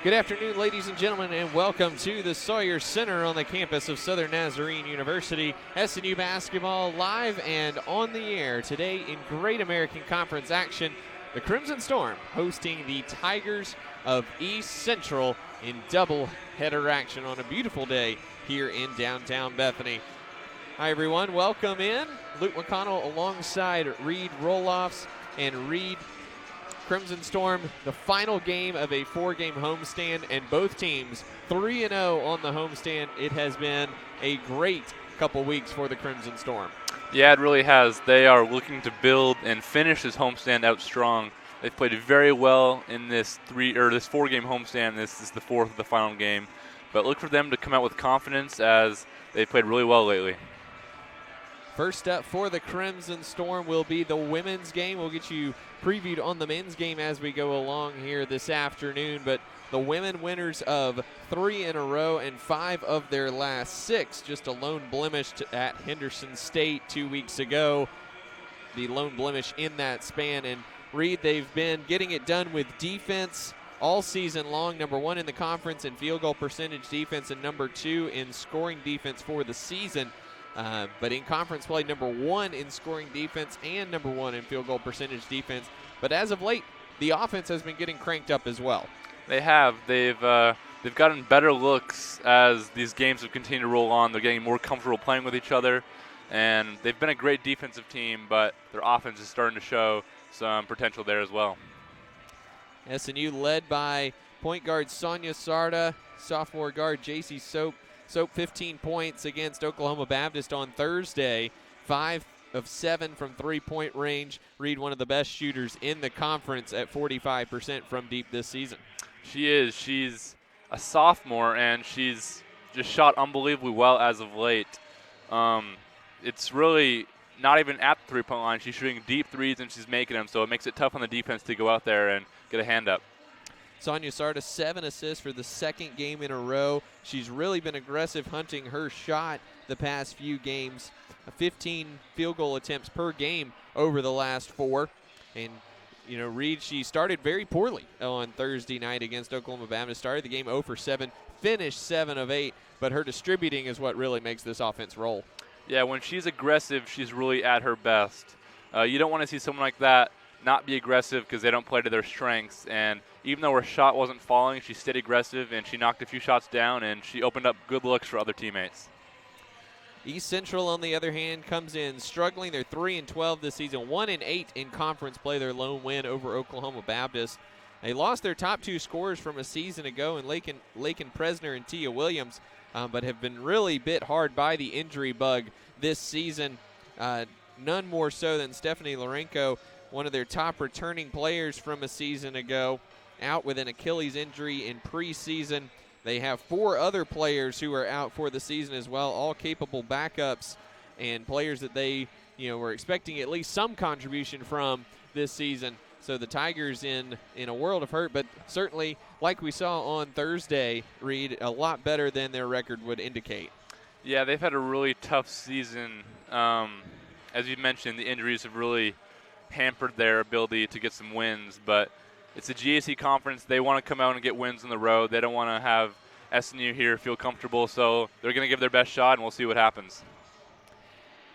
Good afternoon, ladies and gentlemen, and welcome to the Sawyer Center on the campus of Southern Nazarene University. SNU basketball live and on the air today in Great American Conference action. The Crimson Storm hosting the Tigers of East Central in double-header action on a beautiful day here in downtown Bethany. Hi, everyone. Welcome in. Luke McConnell alongside Reed Roloffs and Reed. Crimson Storm, the final game of a four-game homestand, and both teams 3-0 on the homestand. It has been a great couple weeks for the Crimson Storm. Yeah, it really has. They are looking to build and finish this homestand out strong. They've played very well in this four-game homestand. This is the fourth of the final game. But look for them to come out with confidence as they've played really well lately. First up for the Crimson Storm will be the women's game. We'll get you previewed on the men's game as we go along here this afternoon. But the women winners of 3 in a row and 5 of their last 6. Just a lone blemish at Henderson State 2 weeks ago. The lone blemish in that span. And Reed, they've been getting it done with defense all season long. Number 1 in the conference in field goal percentage defense and number 2 in scoring defense for the season. But in conference play, number 1 in scoring defense and number 1 in field goal percentage defense. But as of late, the offense has been getting cranked up as well. They have. They've gotten better looks as these games have continued to roll on. They're getting more comfortable playing with each other. And they've been a great defensive team, but their offense is starting to show some potential there as well. SNU led by point guard Sonia Sarda, sophomore guard J.C. Soap, 15 points against Oklahoma Baptist on Thursday. 5 of 7 from three-point range. Reed, one of the best shooters in the conference at 45% from deep this season. She is. She's a sophomore, and she's just shot unbelievably well as of late. It's really not even at the three-point line. She's shooting deep threes, and she's making them, so it makes it tough on the defense to go out there and get a hand up. Sonia Sarda, 7 assists for the second game in a row. She's really been aggressive hunting her shot the past few games. 15 field goal attempts per game over the last 4. And, Reed, she started very poorly on Thursday night against Oklahoma Baptist. Started the game 0 for 7, finished 7 of 8. But her distributing is what really makes this offense roll. Yeah, when she's aggressive, she's really at her best. You don't want to see someone like that not be aggressive because they don't play to their strengths. And even though her shot wasn't falling, she stayed aggressive and she knocked a few shots down and she opened up good looks for other teammates. East Central, on the other hand, comes in struggling. They're 3-12 this season, 1-8 in conference play. Their lone win over Oklahoma Baptist. They lost their top 2 scorers from a season ago in Lakin Presner and Tia Williams, but have been really bit hard by the injury bug this season. None more so than Stephanie Lorenko, one of their top returning players from a season ago, out with an Achilles injury in preseason. They have 4 other players who are out for the season as well, all capable backups and players that they, were expecting at least some contribution from this season. So the Tigers in a world of hurt, but certainly, like we saw on Thursday, Reed, a lot better than their record would indicate. Yeah, they've had a really tough season. As you mentioned, the injuries have really hampered their ability to get some wins, but it's a GAC conference. They want to come out and get wins on the road. They don't want to have SNU here feel comfortable, so they're going to give their best shot, and we'll see what happens.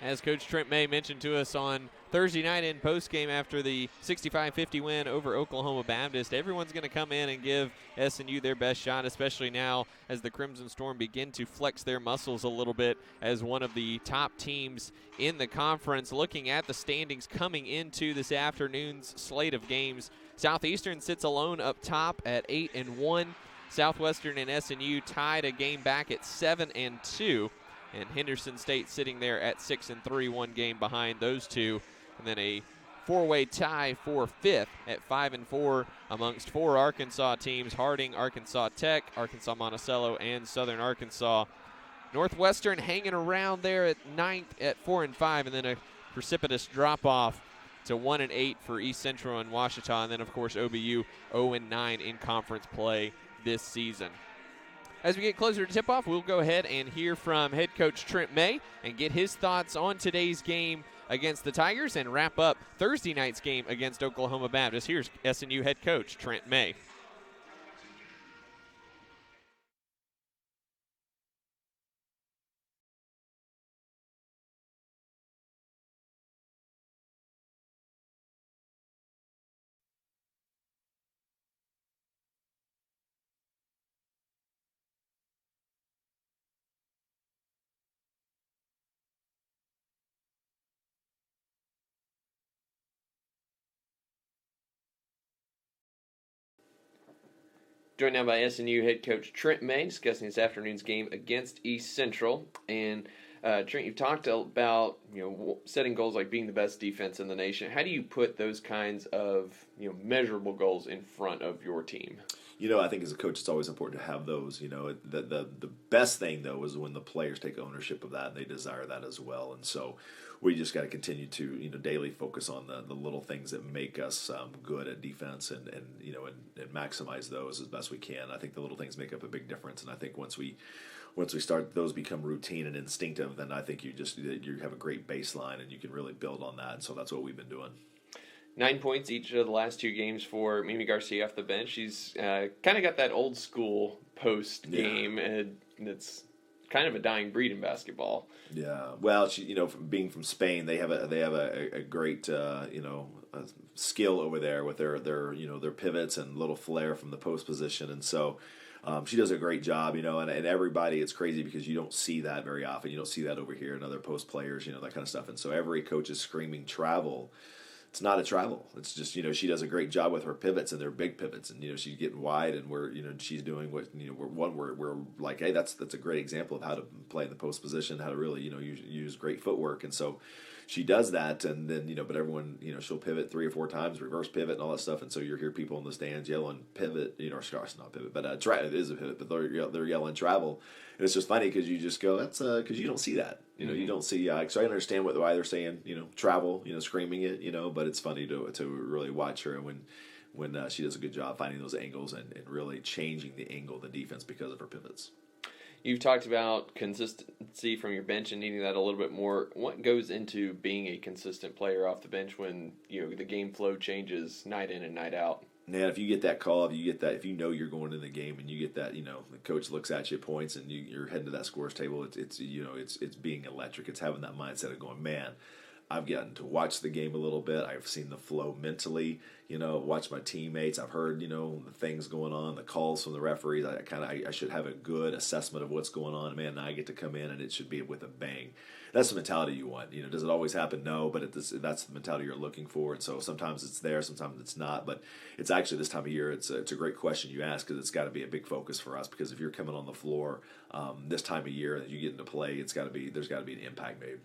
As Coach Trent May mentioned to us on Thursday night in postgame after the 65-50 win over Oklahoma Baptist, everyone's going to come in and give SNU their best shot, especially now as the Crimson Storm begin to flex their muscles a little bit as one of the top teams in the conference. Looking at the standings coming into this afternoon's slate of games, Southeastern sits alone up top at 8-1. Southwestern and SNU tied a game back at 7-2. And Henderson State sitting there at 6-3, 1 game behind those two. And then a 4-way tie for 5th at 5-4 amongst 4 Arkansas teams: Harding, Arkansas Tech, Arkansas Monticello, and Southern Arkansas. Northwestern hanging around there at 9th at 4-5, and then a precipitous drop-off to 1-8 for East Central and Ouachita. And then, of course, OBU 0-9 in conference play this season. As we get closer to tip-off, we'll go ahead and hear from head coach Trent May and get his thoughts on today's game against the Tigers and wrap up Thursday night's game against Oklahoma Baptist. Here's SNU head coach Trent May. Joined now by SNU head coach Trent May, discussing this afternoon's game against East Central. And Trent, you've talked about setting goals like being the best defense in the nation. How do you put those kinds of measurable goals in front of your team? I think as a coach, it's always important to have those. The best thing though is when the players take ownership of that and they desire that as well. And so we just got to continue to daily focus on the little things that make us good at defense and maximize those as best we can. I think the little things make up a big difference. And I think once we start those become routine and instinctive, then I think you have a great baseline and you can really build on that. And so that's what we've been doing. 9 points each of the last two games for Mimi Garcia off the bench. She's kind of got that old school post game, and it's kind of a dying breed in basketball. Yeah, well, being from Spain, they have a great skill over there with their pivots and little flair from the post position, and so. She does a great job, and everybody, it's crazy because you don't see that very often. You don't see that over here in other post players, that kind of stuff. And so every coach is screaming travel. It's not a travel. It's just, she does a great job with her pivots, and they're big pivots, and she's getting wide, and she's doing what we're like, hey, that's a great example of how to play in the post position, how to really use great footwork, and so she does that, and then but everyone she'll pivot 3 or 4 times, reverse pivot and all that stuff, and so you hear people in the stands yelling pivot, or gosh, not pivot, but it is a pivot, but they're yelling travel, and it's just funny because you just go, that's because you don't see that, you don't see. So I understand why they're saying travel, screaming it, but it's funny to really watch her when she does a good job finding those angles and really changing the angle of the defense because of her pivots. You've talked about consistency from your bench and needing that a little bit more. What goes into being a consistent player off the bench when the game flow changes night in and night out? Man, if you get that call, if you know you're going in the game and you get that, the coach looks at you at points and you're heading to that scores table, it's being electric. It's having that mindset of going, man, I've gotten to watch the game a little bit. I've seen the flow mentally, watch my teammates. I've heard, the things going on, the calls from the referees. I should have a good assessment of what's going on. Man, now I get to come in and it should be with a bang. That's the mentality you want. Does it always happen? No, but that's the mentality you're looking for. And so sometimes it's there, sometimes it's not. But it's actually this time of year, it's a great question you ask because it's got to be a big focus for us. Because if you're coming on the floor this time of year and you get into play, there's got to be an impact made.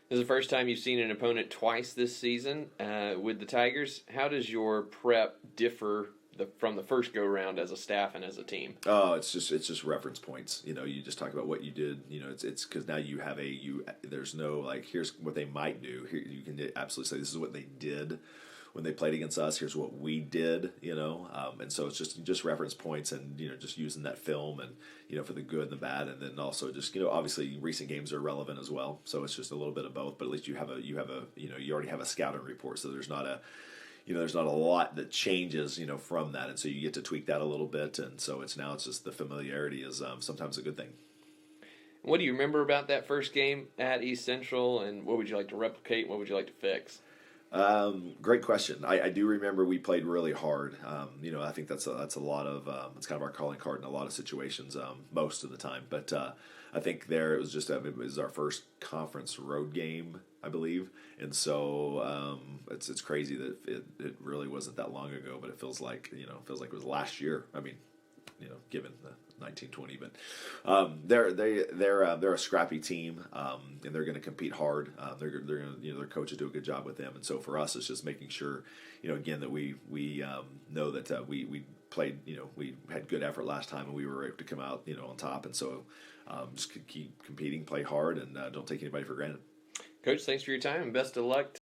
This is the first time you've seen an opponent twice this season with the Tigers. How does your prep differ from the first go-around as a staff and as a team? Oh, it's just reference points. You just talk about what you did. It's because now you have there's no like here's what they might do. Here you can absolutely say this is what they did when they played against us. Here's what we did. And so it's just reference points and just using that film and for the good and the bad, and then also just obviously recent games are relevant as well. So it's just a little bit of both. But at least you already have a scouting report, so there's not a lot that changes, from that. And so you get to tweak that a little bit. And so it's just the familiarity is sometimes a good thing. What do you remember about that first game at East Central, and what would you like to replicate? What would you like to fix? Great question. I do remember we played really hard. I think that's a lot of, it's kind of our calling card in a lot of situations, most of the time. But, I think it was our first conference road game, I believe. And so, it's crazy that it really wasn't that long ago, but it feels like it was last year. I mean, given the 1920, but they're a scrappy team, and they're going to compete hard. They're going to their coaches do a good job with them, and so for us, it's just making sure again that we know that we played we had good effort last time and we were able to come out on top, and so just keep competing, play hard, and don't take anybody for granted. Coach, thanks for your time and best of luck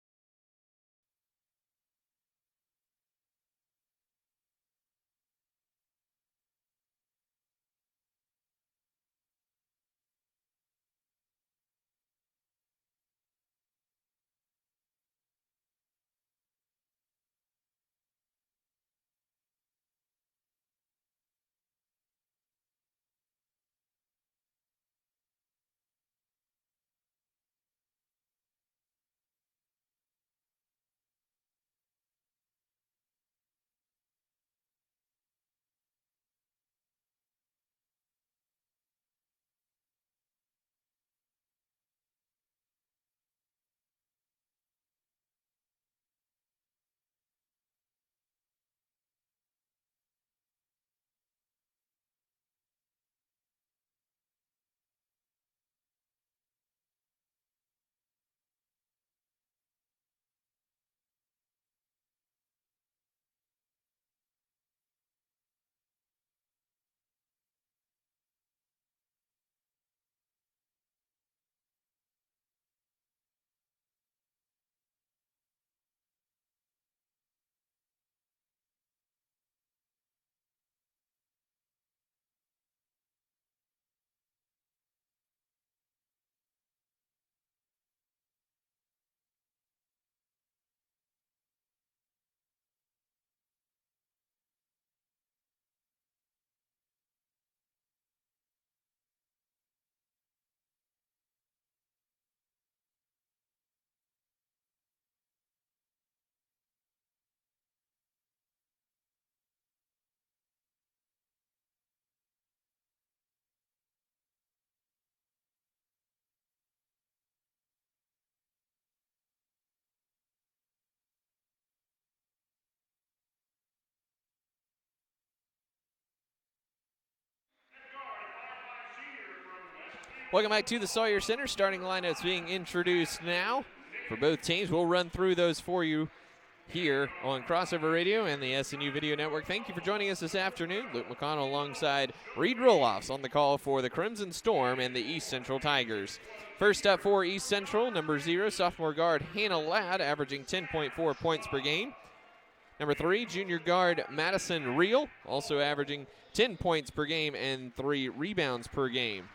Welcome back to the Sawyer Center. Starting lineups being introduced now for both teams. We'll run through those for you here on Crossover Radio and the SNU Video Network. Thank you for joining us this afternoon. Luke McConnell alongside Reed Roloffs on the call for the Crimson Storm and the East Central Tigers. First up for East Central, number 0, sophomore guard Hannah Ladd, averaging 10.4 points per game. Number 3, junior guard Madison Reel, also averaging 10 points per game and 3 rebounds per game.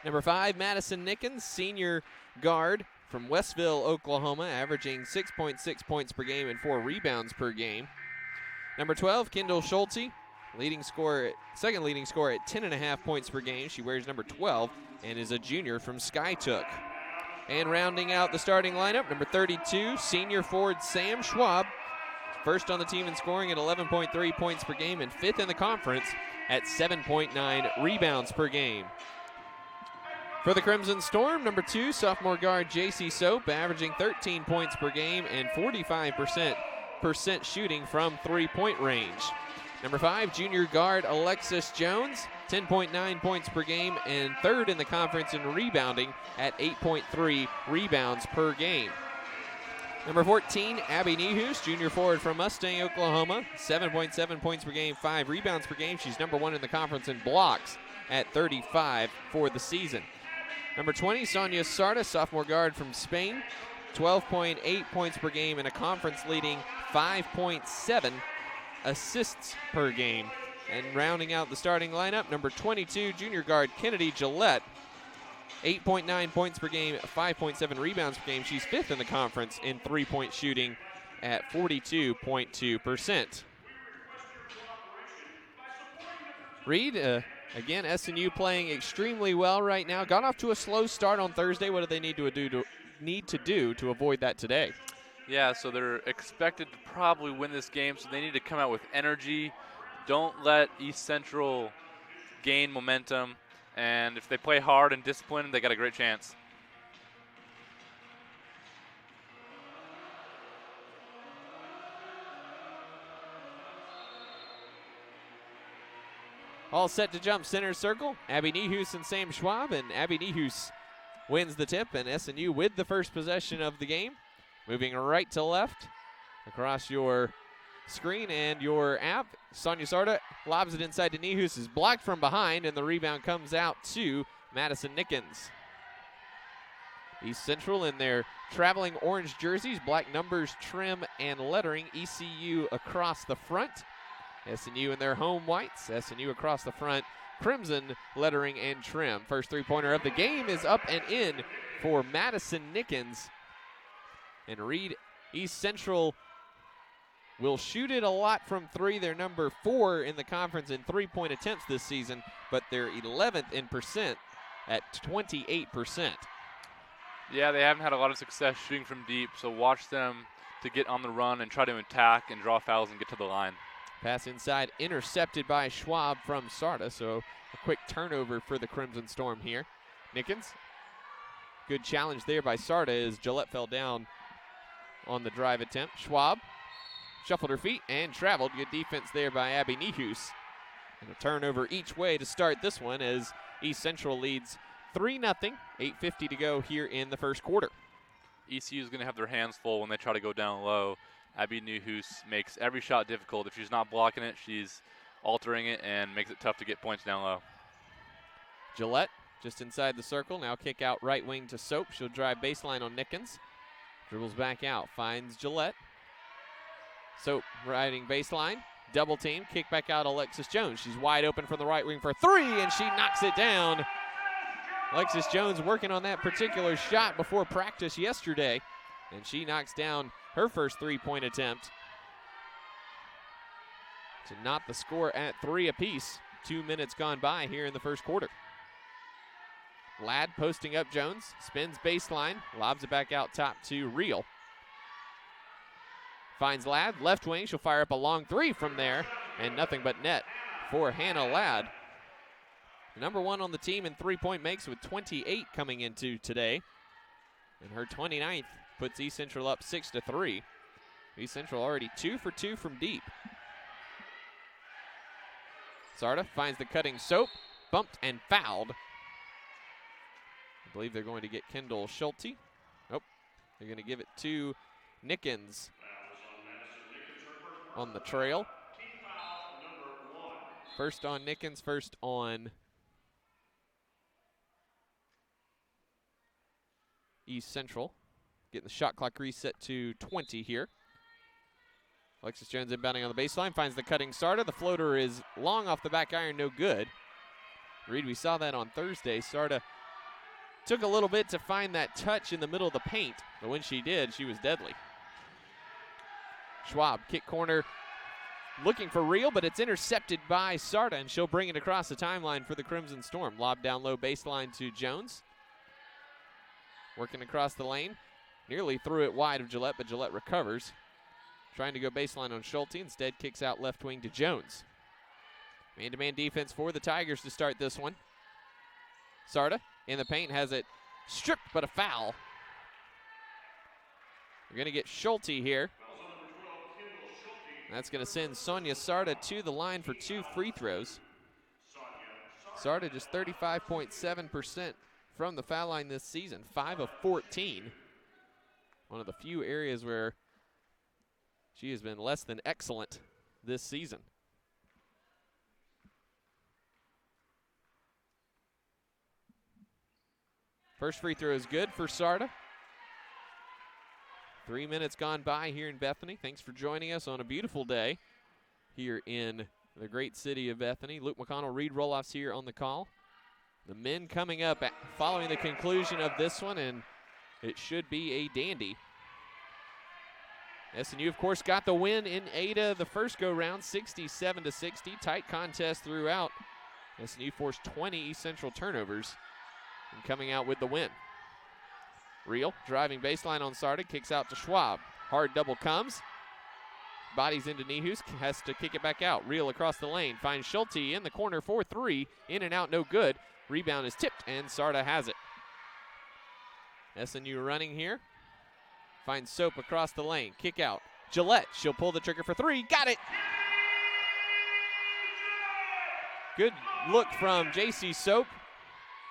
Number 5, Madison Nickens, senior guard from Westville, Oklahoma, averaging 6.6 points per game and 4 rebounds per game. Number 12, Kendall Schultzy, second leading scorer at 10.5 points per game. She wears number 12 and is a junior from Skytook. And rounding out the starting lineup, number 32, senior forward Sam Schwab, first on the team in scoring at 11.3 points per game and 5th in the conference at 7.9 rebounds per game. For the Crimson Storm, number 2, sophomore guard J.C. Soap, averaging 13 points per game and 45% shooting from three-point range. Number 5, junior guard Alexis Jones, 10.9 points per game and 3rd in the conference in rebounding at 8.3 rebounds per game. Number 14, Abby Nehus, junior forward from Mustang, Oklahoma, 7.7 points per game, 5 rebounds per game. She's number 1 in the conference in blocks at 35 for the season. Number 20, Sonia Sarda, sophomore guard from Spain, 12.8 points per game and a conference-leading 5.7 assists per game. And rounding out the starting lineup, number 22, junior guard Kennedy Gillette, 8.9 points per game, 5.7 rebounds per game. She's 5th in the conference in three-point shooting at 42.2%. Reed, again, SNU playing extremely well right now. Got off to a slow start on Thursday. What do they need to do to avoid that today? Yeah, so they're expected to probably win this game, so they need to come out with energy. Don't let East Central gain momentum. And if they play hard and disciplined, they got a great chance. All set to jump center circle. Abby Nehus and Sam Schwab, and Abby Nehus wins the tip, and SNU with the first possession of the game. Moving right to left across your screen and your app. Sonia Sarda lobs it inside to Nehus, is blocked from behind, and the rebound comes out to Madison Nickens. East Central in their traveling orange jerseys, black numbers, trim, and lettering. ECU across the front. SNU in their home whites. SNU across the front, crimson lettering and trim. First three-pointer of the game is up and in for Madison Nickens. And Reed, East Central will shoot it a lot from three. They're number 4 in the conference in three-point attempts this season, but they're 11th in percent at 28%. Yeah, they haven't had a lot of success shooting from deep, so watch them to get on the run and try to attack and draw fouls and get to the line. Pass inside, intercepted by Schwab from Sarda, so a quick turnover for the Crimson Storm here. Nickens, good challenge there by Sarda as Gillette fell down on the drive attempt. Schwab shuffled her feet and traveled. Good defense there by Abby Nehus. And a turnover each way to start this one as East Central leads 3-0, 8:50 to go here in the first quarter. ECU is going to have their hands full when they try to go down low. Abby Nehus makes every shot difficult. If she's not blocking it, she's altering it and makes it tough to get points down low. Gillette just inside the circle. Now kick out right wing to Soap. She'll drive baseline on Nickens. Dribbles back out, finds Gillette. Soap riding baseline. Double team, kick back out Alexis Jones. She's wide open from the right wing for 3, and she knocks it down. Alexis Jones working on that particular shot before practice yesterday, and she knocks down her first three-point attempt to knot the score at 3 apiece. 2 minutes gone by here in the first quarter. Ladd posting up Jones, spins baseline, lobs it back out top to Reel. Finds Ladd, left wing, she'll fire up a long 3 from there, and nothing but net for Hannah Ladd. Number 1 on the team in three-point makes with 28 coming into today. And her 29th puts East Central up 6-3. East Central already 2 for 2 from deep. Sarda finds the cutting Soap, bumped and fouled. I believe they're going to get Kendall Schultzy. Nope. They're going to give it to Nickens on the trail. First on Nickens, first on East Central. Getting the shot clock reset to 20 here. Alexis Jones inbounding on the baseline, finds the cutting Sarda. The floater is long off the back iron, no good. Reed, we saw that on Thursday. Sarda took a little bit to find that touch in the middle of the paint, but when she did, she was deadly. Schwab, kick corner, looking for Real, but it's intercepted by Sarda, and she'll bring it across the timeline for the Crimson Storm. Lob down low baseline to Jones. Working across the lane. Nearly threw it wide of Gillette, but Gillette recovers. Trying to go baseline on Schulte, instead kicks out left wing to Jones. Man-to-man defense for the Tigers to start this one. Sarda in the paint has it stripped, but a foul. We're going to get Schulte here. That's going to send Sonia Sarda to the line for 2 free throws. Sarda just 35.7% from the foul line this season, 5 of 14. One of the few areas where she has been less than excellent this season. First free throw is good for Sarda. 3 minutes gone by here in Bethany. Thanks for joining us on a beautiful day here in the great city of Bethany. Luke McConnell, Reed Roloffs here on the call. The men coming up following the conclusion of this one, and it should be a dandy. SNU, of course, got the win in Ada the first go-round, 67-60. Tight contest throughout. SNU forced 20 East Central turnovers and coming out with the win. Real, driving baseline on Sarda, kicks out to Schwab. Hard double comes. Bodies into Nehus, has to kick it back out. Real across the lane, finds Schulte in the corner for 3. In and out, no good. Rebound is tipped, and Sarda has it. SNU running here. Finds Soap across the lane. Kick out. Gillette, she'll pull the trigger for 3. Got it! Good look from J.C. Soap.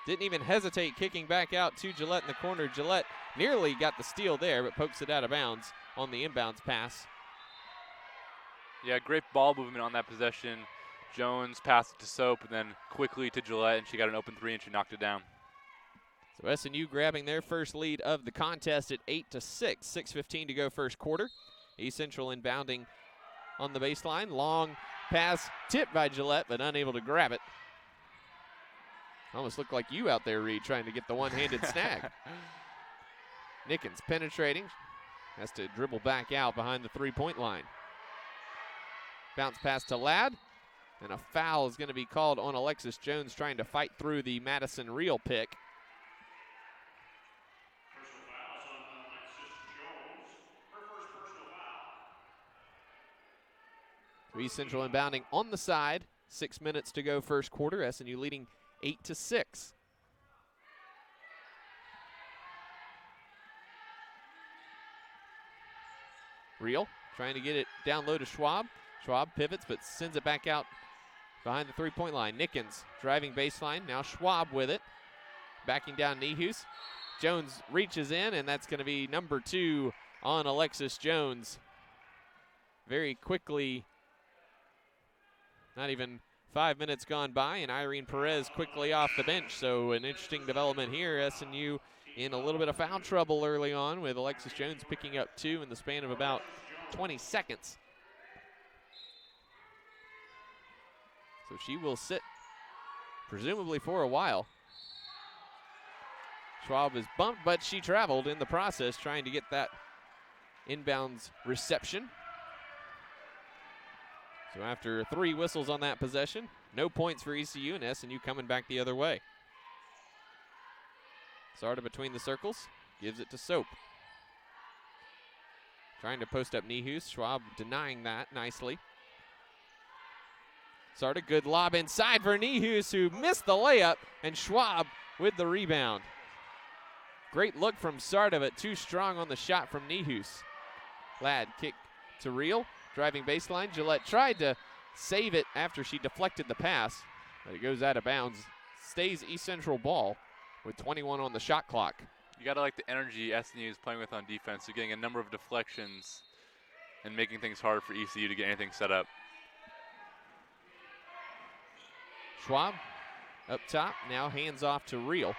Didn't even hesitate kicking back out to Gillette in the corner. Gillette nearly got the steal there, but pokes it out of bounds on the inbounds pass. Yeah, great ball movement on that possession. Jones passed it to Soap and then quickly to Gillette, and she got an open 3 and she knocked it down. So SNU grabbing their first lead of the contest at 8-6. 6:15 to go first quarter. East Central inbounding on the baseline. Long pass tipped by Gillette, but unable to grab it. Almost looked like you out there, Reed, trying to get the one-handed snag. Nickens penetrating. Has to dribble back out behind the three-point line. Bounce pass to Ladd. And a foul is going to be called on Alexis Jones trying to fight through the Madison Real pick. Personal fouls on Alexis Jones. Her first personal foul. East Central inbounding on the side. 6 minutes to go first quarter. SNU leading 8-6. Real trying to get it down low to Schwab. Schwab pivots but sends it back out behind the three-point line. Nickens driving baseline. Now Schwab with it. Backing down Nehus. Jones reaches in, and that's going to be number 2 on Alexis Jones. Very quickly, not even 5 minutes gone by, and Irene Perez quickly off the bench. So an interesting development here. SNU in a little bit of foul trouble early on with Alexis Jones picking up 2 in the span of about 20 seconds. So she will sit, presumably for a while. Schwab is bumped, but she traveled in the process trying to get that inbounds reception. So after 3 whistles on that possession, no points for ECU, and SNU coming back the other way. Sarda between the circles, gives it to Soap. Trying to post up Nehus, Schwab denying that nicely. Sarda, good lob inside for Nehus, who missed the layup, and Schwab with the rebound. Great look from Sarda, but too strong on the shot from Nehus. Ladd kick to Real, driving baseline. Gillette tried to save it after she deflected the pass, but it goes out of bounds. Stays East Central ball. with 21 on the shot clock. You got to like the energy SNU is playing with on defense. They're getting a number of deflections and making things hard for ECU to get anything set up. Schwab up top, now hands off to Reel.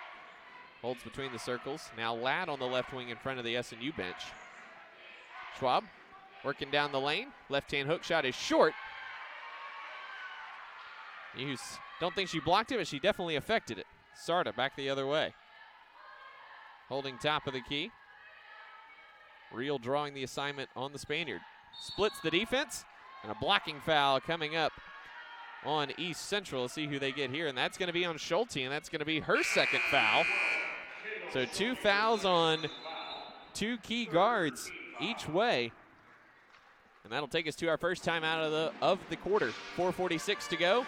Holds between the circles. Now Ladd on the left wing in front of the SNU bench. Schwab working down the lane. Left-hand hook shot is short. Hughes, don't think she blocked it, but she definitely affected it. Sarda back the other way. Holding top of the key. Reel drawing the assignment on the Spaniard. Splits the defense, and a blocking foul coming up on East Central. Let's see who they get here, and that's going to be on Schultzy, and that's going to be her second foul. So 2 fouls on 2 key guards each way. And that'll take us to our first time out of the quarter. 4:46 to go.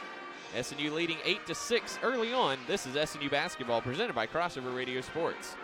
SNU leading 8-6 early on. This is SNU basketball presented by Crossover Radio Sports.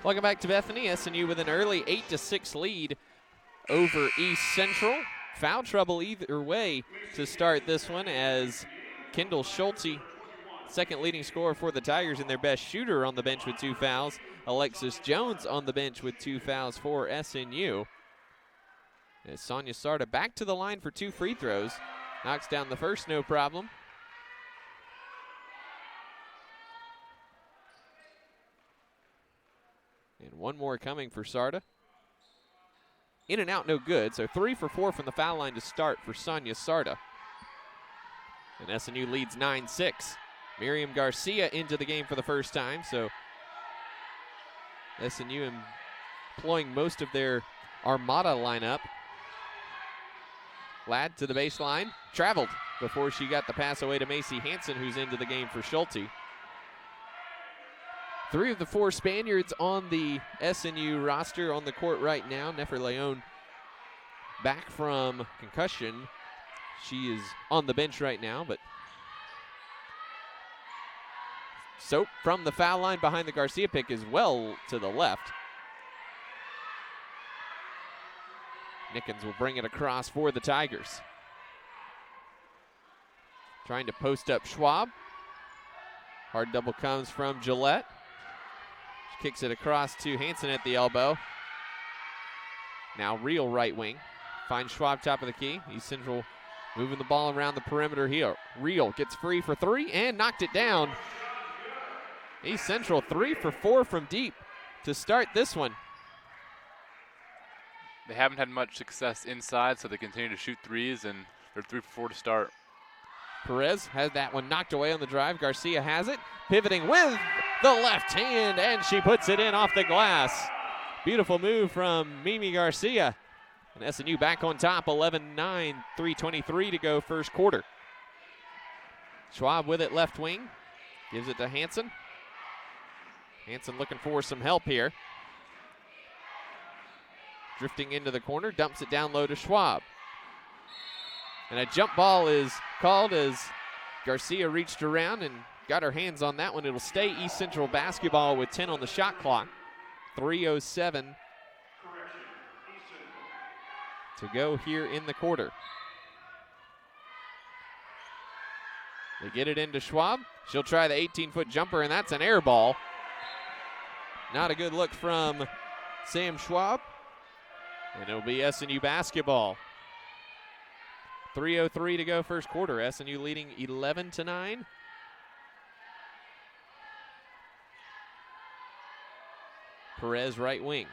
Welcome back to Bethany. SNU with an early 8-6 lead over East Central. Foul trouble either way to start this one as Kendall Schultzy, second leading scorer for the Tigers, and their best shooter on the bench with 2 fouls. Alexis Jones on the bench with 2 fouls for SNU. As Sonia Sarda back to the line for 2 free throws. Knocks down the first, no problem. And one more coming for Sarda. In and out, no good. So 3 for 4 from the foul line to start for Sonia Sarda. And SNU leads 9-6. Miriam Garcia into the game for the first time. So SNU employing most of their Armada lineup. Ladd to the baseline. Traveled before she got the pass away to Macy Hansen, who's into the game for Schulte. 3 of the 4 Spaniards on the SNU roster on the court right now. Nefer Leon back from concussion. She is on the bench right now, but Soap from the foul line behind the Garcia pick is well to the left. Nickens will bring it across for the Tigers. Trying to post up Schwab. Hard double comes from Gillette. Kicks it across to Hansen at the elbow. Now Reel right wing. Finds Schwab top of the key. East Central moving the ball around the perimeter here. Reel gets free for 3 and knocked it down. East Central 3 for 4 from deep to start this one. They haven't had much success inside, so they continue to shoot threes, and they're 3 for 4 to start. Perez has that one knocked away on the drive. Garcia has it. Pivoting with the left hand, and she puts it in off the glass. Beautiful move from Mimi Garcia. And SNU back on top, 11-9, 3:23 to go first quarter. Schwab with it left wing. Gives it to Hansen. Hansen looking for some help here. Drifting into the corner, dumps it down low to Schwab. And a jump ball is called as Garcia reached around and got her hands on that one. It'll stay East Central basketball with 10 on the shot clock. 3:07 to go here in the quarter. They get it into Schwab. She'll try the 18-foot jumper, and that's an air ball. Not a good look from Sam Schwab. And it'll be SNU basketball. 3:03 to go first quarter. SNU leading 11-9. Perez right wing.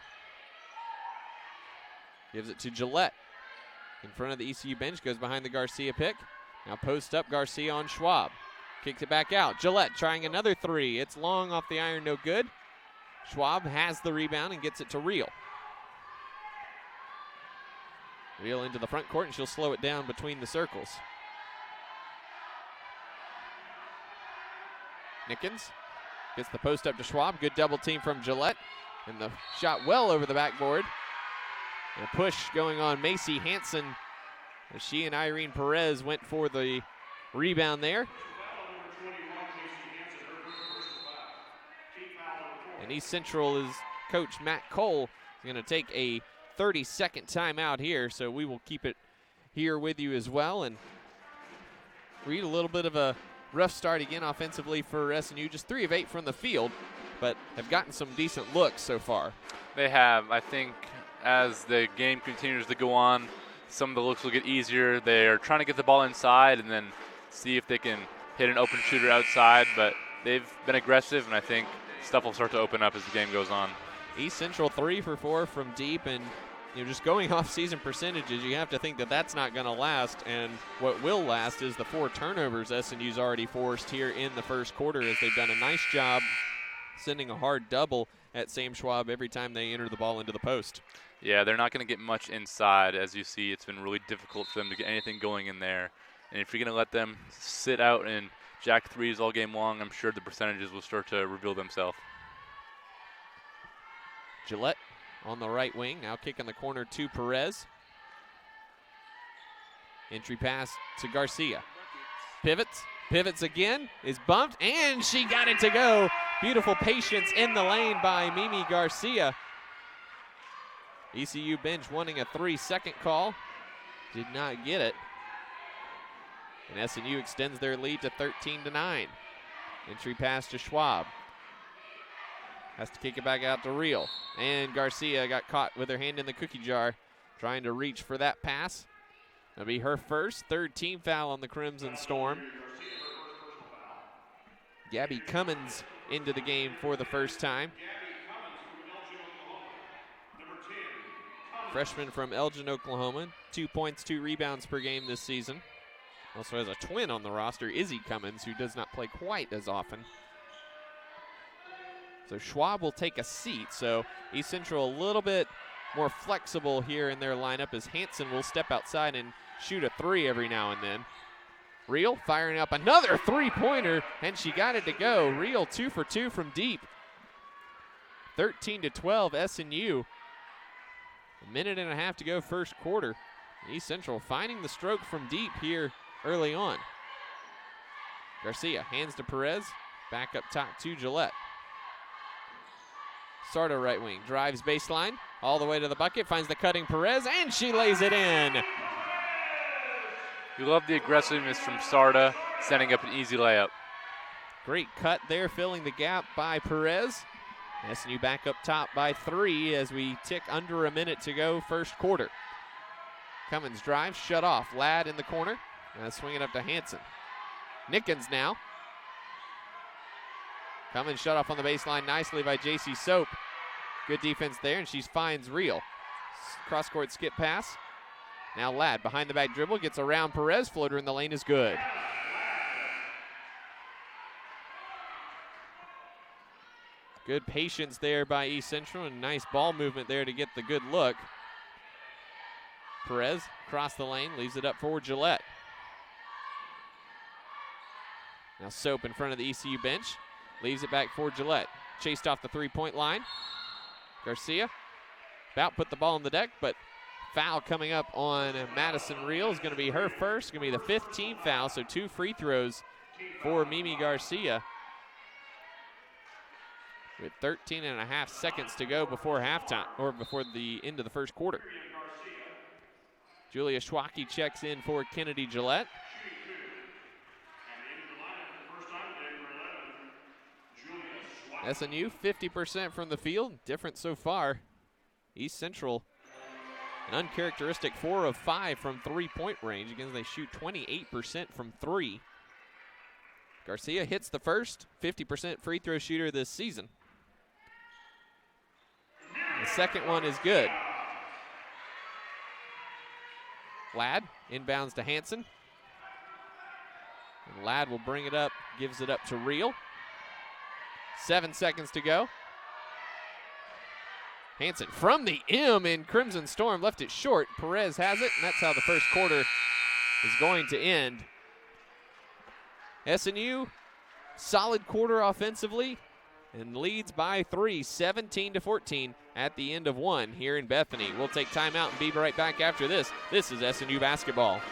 Gives it to Gillette. In front of the ECU bench, goes behind the Garcia pick. Now post up Garcia on Schwab. Kicks it back out. Gillette trying another three. It's long off the iron, no good. Schwab has the rebound and gets it to Reel. Reel into the front court, and she'll slow it down between the circles. Nickens gets the post up to Schwab. Good double team from Gillette. And the shot well over the backboard. And a push going on Macy Hansen as she and Irene Perez went for the rebound there. And East Central is coach Matt Cole is going to take a 30-second timeout here, so we will keep it here with you as well. And read a little bit of a rough start again offensively for SNU, just 3 of 8 from the field, but have gotten some decent looks so far. They have. I think as the game continues to go on, some of the looks will get easier. They're trying to get the ball inside and then see if they can hit an open shooter outside, but they've been aggressive, and I think stuff will start to open up as the game goes on. East Central 3 for 4 from deep, and just going off season percentages, you have to think that that's not going to last, and what will last is the 4 turnovers SNU's already forced here in the first quarter, as they've done a nice job sending a hard double at Sam Schwab every time they enter the ball into the post. Yeah, they're not going to get much inside. As you see, it's been really difficult for them to get anything going in there. And if you're going to let them sit out and jack threes all game long, I'm sure the percentages will start to reveal themselves. Gillette on the right wing, now kicking the corner to Perez. Entry pass to Garcia. Pivots again, is bumped, and she got it to go. Beautiful patience in the lane by Mimi Garcia. ECU bench wanting a 3-second call. Did not get it. And SNU extends their lead to 13-9. Entry pass to Schwab. Has to kick it back out to Reel. And Garcia got caught with her hand in the cookie jar, trying to reach for that pass. That'll be her first, 3rd team foul on the Crimson Storm. Gabby Cummins into the game for the first time. Freshman from Elgin, Oklahoma. 2 points, 2 rebounds per game this season. Also has a twin on the roster, Izzy Cummins, who does not play quite as often. So Schwab will take a seat. So East Central a little bit more flexible here in their lineup, as Hansen will step outside and shoot a 3 every now and then. Reel firing up another 3-pointer, and she got it to go. Reel 2 for 2 from deep. 13-12 SNU. A minute and a half to go first quarter. East Central finding the stroke from deep here early on. Garcia hands to Perez. Back up top to Gillette. Sardo right wing, drives baseline, all the way to the bucket, finds the cutting Perez, and she lays it in. You love the aggressiveness from Sarda, setting up an easy layup. Great cut there, filling the gap by Perez. SNU back up top by 3 as we tick under a minute to go first quarter. Cummins drives, shut off. Ladd in the corner. Swinging up to Hansen. Nickens now. Cummins shut off on the baseline nicely by J.C. Soap. Good defense there, and she finds Reel. Cross-court skip pass. Now Ladd behind the back dribble, gets around Perez. Floater in the lane is good. Good patience there by East Central, and nice ball movement there to get the good look. Perez across the lane, leaves it up for Gillette. Now Soap in front of the ECU bench, leaves it back for Gillette. Chased off the 3-point line. Garcia about put the ball on the deck, but foul coming up on Madison Reel is going to be her first. Going to be the 5th team foul, so 2 free throws for Mimi Garcia. With 13 and a half seconds to go before halftime, or before the end of the first quarter. Julia Schwacke checks in for Kennedy Gillette. SNU 50% from the field, different so far. East Central An uncharacteristic 4 of 5 from three-point range. Again, they shoot 28% from three. Garcia hits the first, 50% free throw shooter this season. The second one is good. Ladd inbounds to Hansen. And Ladd will bring it up, gives it up to Reel. 7 seconds to go. Hansen from the M in Crimson Storm, left it short. Perez has it, and that's how the first quarter is going to end. SNU, solid quarter offensively, and leads by 3, 17-14 at the end of one here in Bethany. We'll take timeout and be right back after this. This is SNU basketball.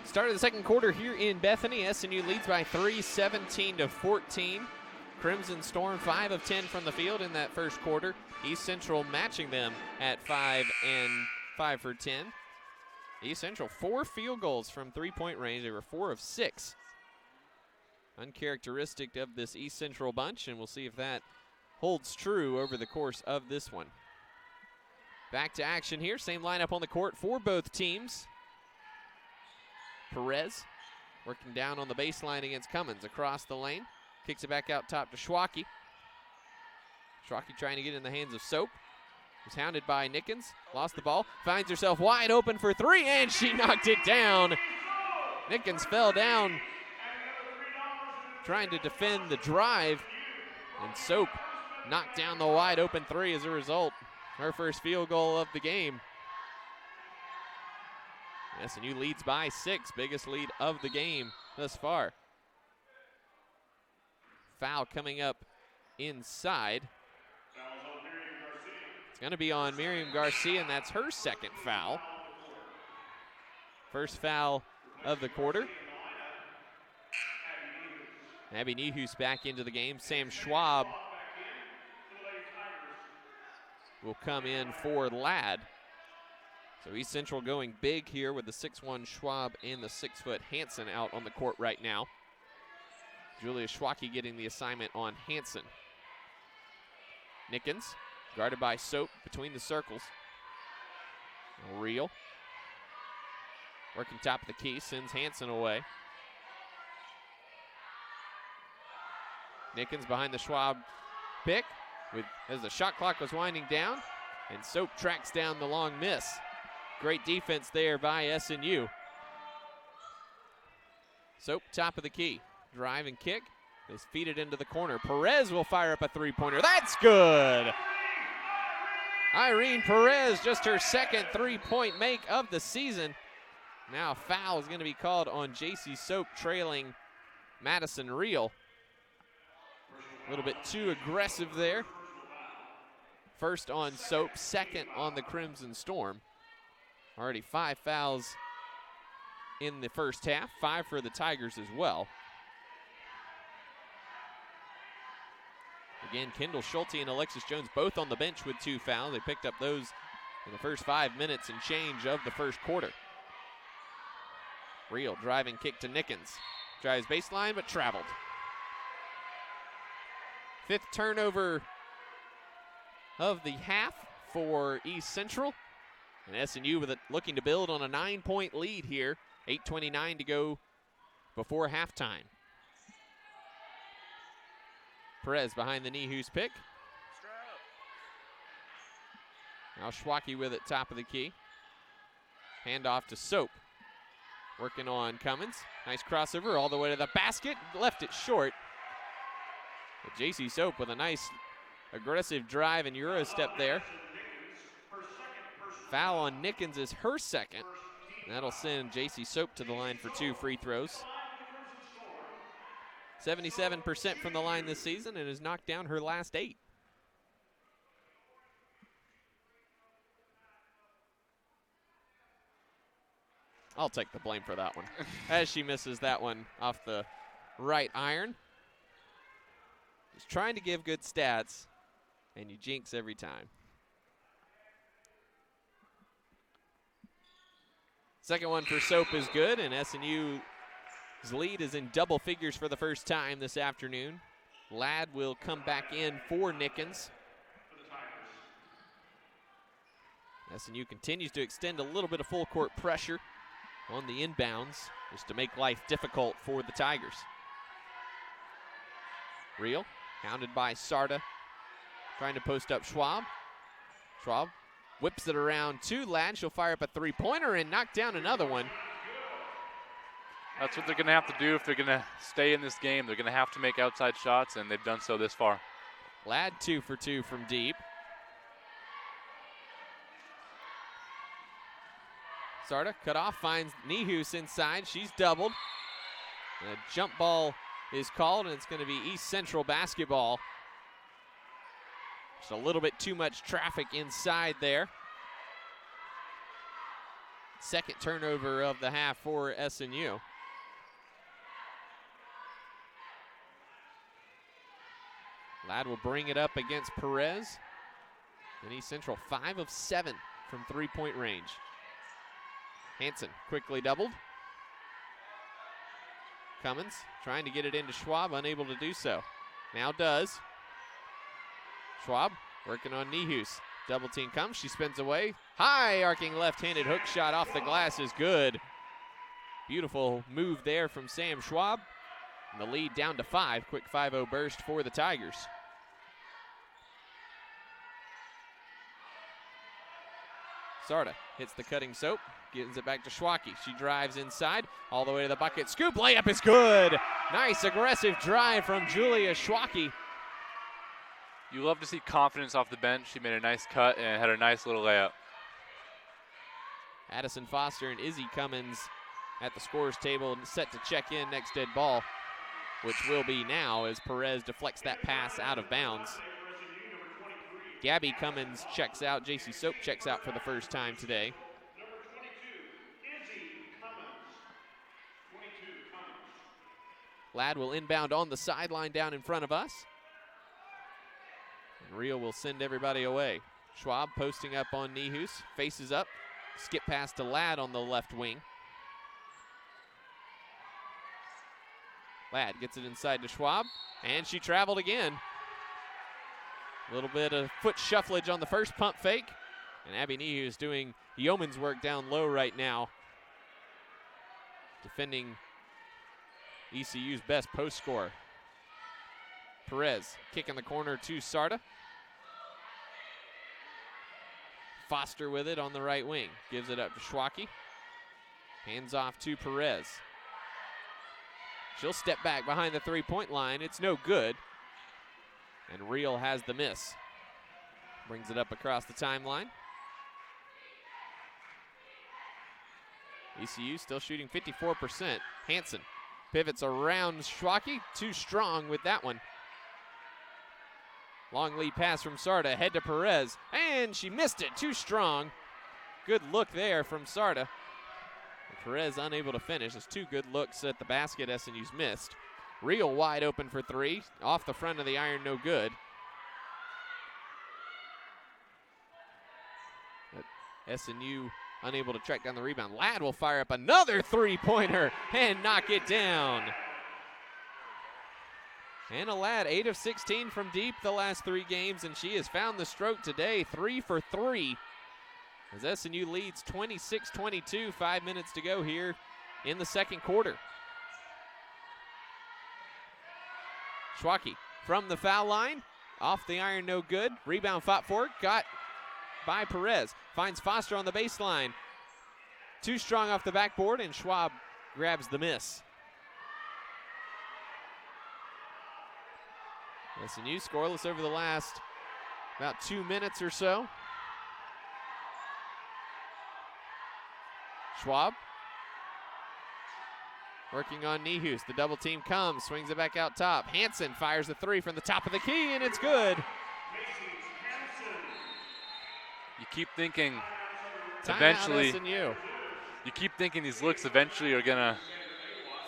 Start of the second quarter here in Bethany. SNU leads by 3, 17-14. Crimson Storm 5 of 10 from the field in that first quarter. East Central matching them at 5 for 10. East Central 4 field goals from three-point range. They were 4 of 6. Uncharacteristic of this East Central bunch, and we'll see if that holds true over the course of this one. Back to action here. Same lineup on the court for both teams. Perez working down on the baseline against Cummins across the lane. Kicks it back out top to Schwacke. Schwacke trying to get in the hands of Soap. Was hounded by Nickens. Lost the ball. Finds herself wide open for three, and she knocked it down. Nickens fell down trying to defend the drive, and Soap knocked down the wide open three as a result. Her first field goal of the game. SNU leads by 6, biggest lead of the game thus far. Foul coming up inside. It's going to be on Miriam Garcia, and that's her second foul. First foul of the quarter. Abby Nehus back into the game. Sam Schwab will come in for Ladd. So East Central going big here with the 6'1 Schwab and the 6' Hansen out on the court right now. Julia Schwacke getting the assignment on Hansen. Nickens, guarded by Soap between the circles. Reel. Working top of the key, sends Hansen away. Nickens behind the Schwab pick as the shot clock was winding down, and Soap tracks down the long miss. Great defense there by SNU. Soap, top of the key. Drive and kick. They feed it into the corner. Perez will fire up a three-pointer. That's good! Irene Perez, just her second three-point make of the season. Now a foul is going to be called on J.C. Soap, trailing Madison Reel. A little bit too aggressive there. First on Soap, second on the Crimson Storm. Already 5 fouls in the first half, 5 for the Tigers as well. Again, Kendall Schultzy and Alexis Jones both on the bench with 2 fouls. They picked up those in the first 5 minutes and change of the first quarter. Reel driving kick to Nickens. Drives baseline but traveled. 5th turnover of the half for East Central. And SNU with it looking to build on a 9-point lead here. 8:29 to go before halftime. Perez behind the Nehus pick. Now Schwacke with it, top of the key. Handoff to Soap. Working on Cummins. Nice crossover all the way to the basket. Left it short. But JC Soap with a nice aggressive drive and Euro step there. Foul on Nickens is her second. That'll send JC Soap to the line for 2 free throws. 77% from the line this season and has knocked down her last 8. I'll take the blame for that one. As she misses that one off the right iron. Just trying to give good stats, and you jinx every time. Second one for Soap is good, and SNU's lead is in double figures for the first time this afternoon. Ladd will come back in for Nickens. SNU continues to extend a little bit of full court pressure on the inbounds just to make life difficult for the Tigers. Real, hounded by Sarda, trying to post up Schwab. Schwab whips it around to Ladd. She'll fire up a three-pointer and knock down another one. That's what they're going to have to do if they're going to stay in this game. They're going to have to make outside shots, and they've done so this far. Ladd 2 for 2 from deep. Sarda cut off, finds Nihus inside. She's doubled. A jump ball is called, and it's going to be East Central basketball. Just a little bit too much traffic inside there. Second turnover of the half for SNU. Ladd will bring it up against Perez. And East Central 5 of 7 from three-point range. Hansen quickly doubled. Cummins trying to get it into Schwab, unable to do so. Now does. Schwab working on Nihus. Double team comes, she spins away. High arcing left-handed hook shot off the glass is good. Beautiful move there from Sam Schwab. And the lead down to 5. Quick 5-0 burst for the Tigers. Sarda hits the cutting Soap. Gives it back to Schwacke. She drives inside, all the way to the bucket. Scoop layup is good. Nice aggressive drive from Julia Schwacke. You love to see confidence off the bench. She made a nice cut and had a nice little layup. Addison Foster and Izzy Cummins at the scorer's table and set to check in next dead ball, which will be now as Perez deflects that pass out of bounds. Gabby Cummins checks out. JC Soap checks out for the first time today. Ladd will inbound on the sideline down in front of us. And Real will send everybody away. Schwab posting up on Nihus, faces up, skip pass to Ladd on the left wing. Ladd gets it inside to Schwab, and she traveled again. A little bit of foot shufflage on the first pump fake, and Abby Nihus doing yeoman's work down low right now, defending ECU's best post scorer. Perez kick in the corner to Sarda. Foster with it on the right wing. Gives it up to Schwacke. Hands off to Perez. She'll step back behind the three-point line. It's no good. And Real has the miss. Brings it up across the timeline. ECU still shooting 54%. Hansen pivots around Schwacke. Too strong with that one. Long lead pass from Sarda. Head to Perez. And she missed it. Too strong. Good look there from Sarda. Perez unable to finish. It's 2 good looks at the basket SNU's missed. Real wide open for 3. Off the front of the iron, no good. But SNU unable to track down the rebound. Ladd will fire up another three-pointer and knock it down. Hannah Ladd, 8 of 16 from deep the last 3 games, and she has found the stroke today, 3 for 3. As SNU leads 26-22, 5 minutes to go here in the second quarter. Schwacke from the foul line, off the iron, no good. Rebound fought for, got by Perez. Finds Foster on the baseline. Too strong off the backboard, and Schwab grabs the miss. SNU scoreless over the last about 2 minutes or so. Schwab working on Nihus. The double team comes, swings it back out top. Hansen fires the three from the top of the key, and it's good. You keep thinking Timeout eventually, SNU. you keep thinking these looks eventually are going to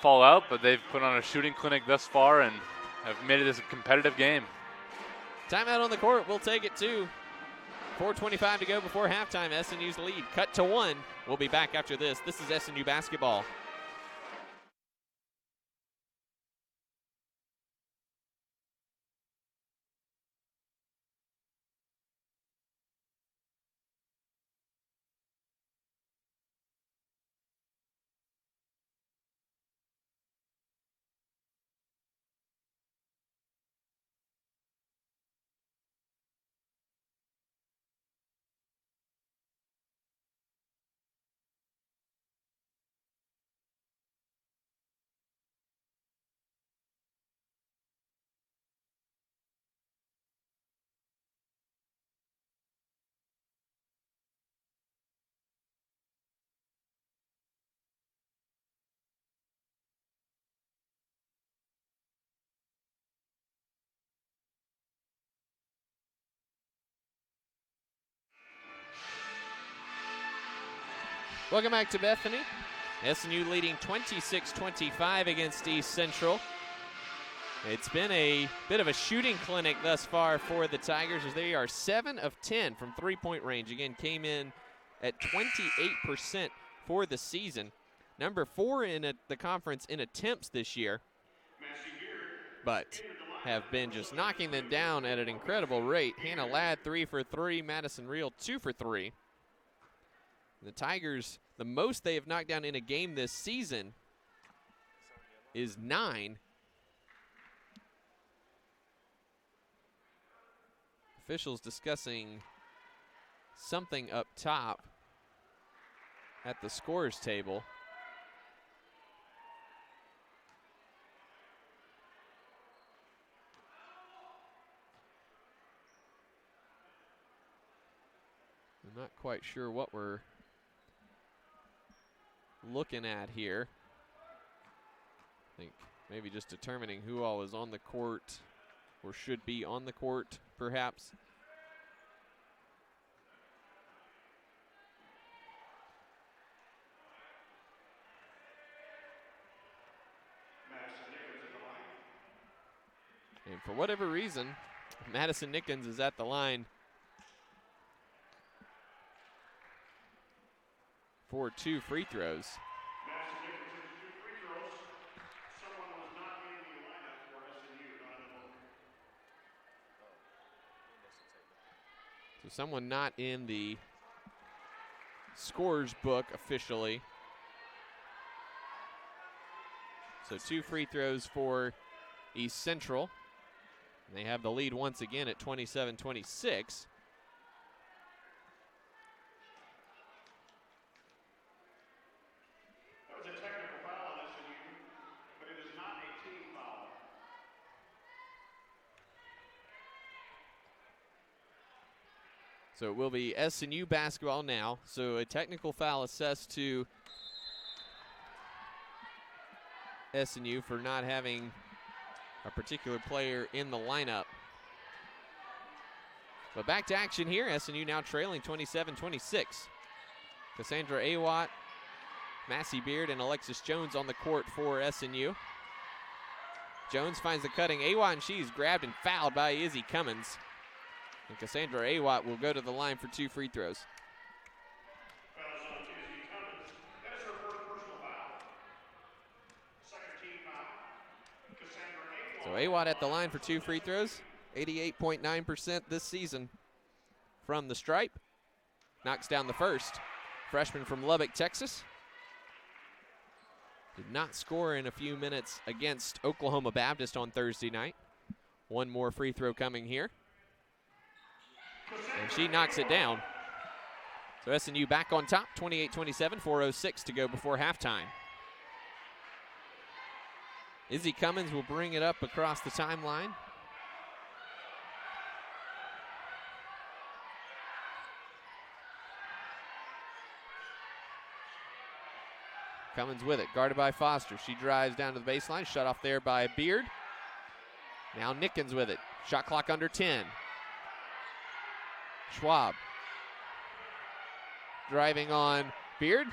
fall out, but they've put on a shooting clinic thus far and have made it as a competitive game. Timeout on the court. We'll take it too. 4:25 to go before halftime. SNU's lead cut to 1. We'll be back after this. This is SNU basketball. Welcome back to Bethany. SNU leading 26-25 against East Central. It's been a bit of a shooting clinic thus far for the Tigers, as they are 7 of 10 from three-point range. Again, came in at 28% for the season. Number 4 in the conference in attempts this year, but have been just knocking them down at an incredible rate. Hannah Ladd 3 for 3, Madison Reel 2 for 3. The Tigers, the most they have knocked down in a game this season is 9. Officials discussing something up top at the scorers table. I'm not quite sure what we're looking at here. I think maybe just determining who all is on the court or should be on the court, perhaps. And for whatever reason, Madison Nickens is at the line for 2 free throws. Madison Nichols hits 2 free throws. Someone was not in the lineup for SNU, not in the book. So someone not in the scorers book officially. So 2 free throws for East Central. And they have the lead once again at 27-26. So it will be SNU basketball now. So a technical foul assessed to SNU for not having a particular player in the lineup. But back to action here. SNU now trailing 27-26. Cassandra Awat, Massey Beard, and Alexis Jones on the court for SNU. Jones finds the cutting Awat, and she's grabbed and fouled by Izzy Cummins. And Cassandra Awat will go to the line for 2 free throws. Fouls on Izzy Cummins. That is her first personal foul. Second team foul. Cassandra Awat. So Awat at the line for 2 free throws. 88.9% this season from the stripe. Knocks down the first. Freshman from Lubbock, Texas. Did not score in a few minutes against Oklahoma Baptist on Thursday night. One more free throw coming here. And she knocks it down. So SNU back on top, 28-27, 4:06 to go before halftime. Izzy Cummins will bring it up across the timeline. Cummins with it, guarded by Foster. She drives down to the baseline, shut off there by Beard. Now Nickens with it. Shot clock under 10. Schwab driving on Beard,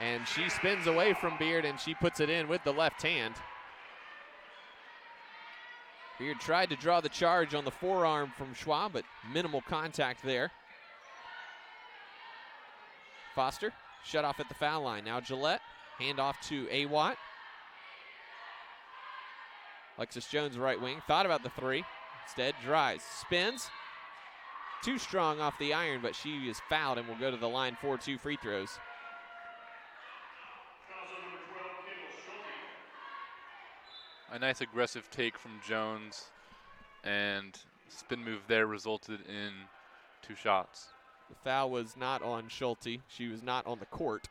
and she spins away from Beard, and she puts it in with the left hand. Beard tried to draw the charge on the forearm from Schwab, but minimal contact there. Foster shut off at the foul line. Now Gillette, hand off to Awatt. Alexis Jones, right wing, thought about the three. Instead, drives, spins. Too strong off the iron, but she is fouled and will go to the line for 2 free throws. Fouls on number 12, Kendall Schultzy. A nice aggressive take from Jones, and spin move there resulted in 2 shots. The foul was not on Schulte. She was not on the court.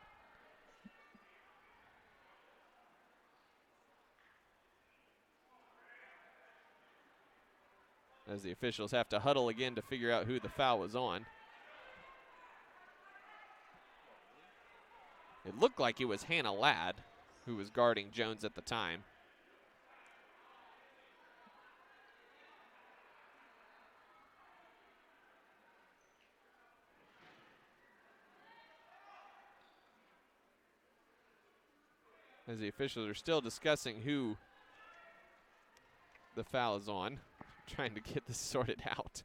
As the officials have to huddle again to figure out who the foul was on. It looked like it was Hannah Ladd who was guarding Jones at the time. As the officials are still discussing who the foul is on, trying to get this sorted out.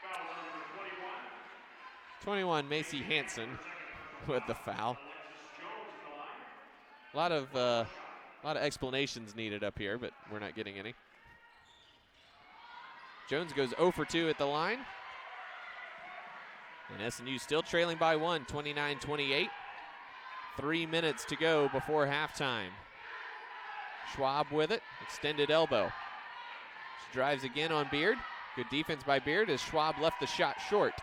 Fouls on number 21, Macy Hansen with the foul. Alexis Jones at the line. A lot of explanations needed up here, but we're not getting any. Jones goes 0 for 2 at the line. And SNU still trailing by 1, 29-28. 3 minutes to go before halftime. Schwab with it, extended elbow. She drives again on Beard. Good defense by Beard as Schwab left the shot short.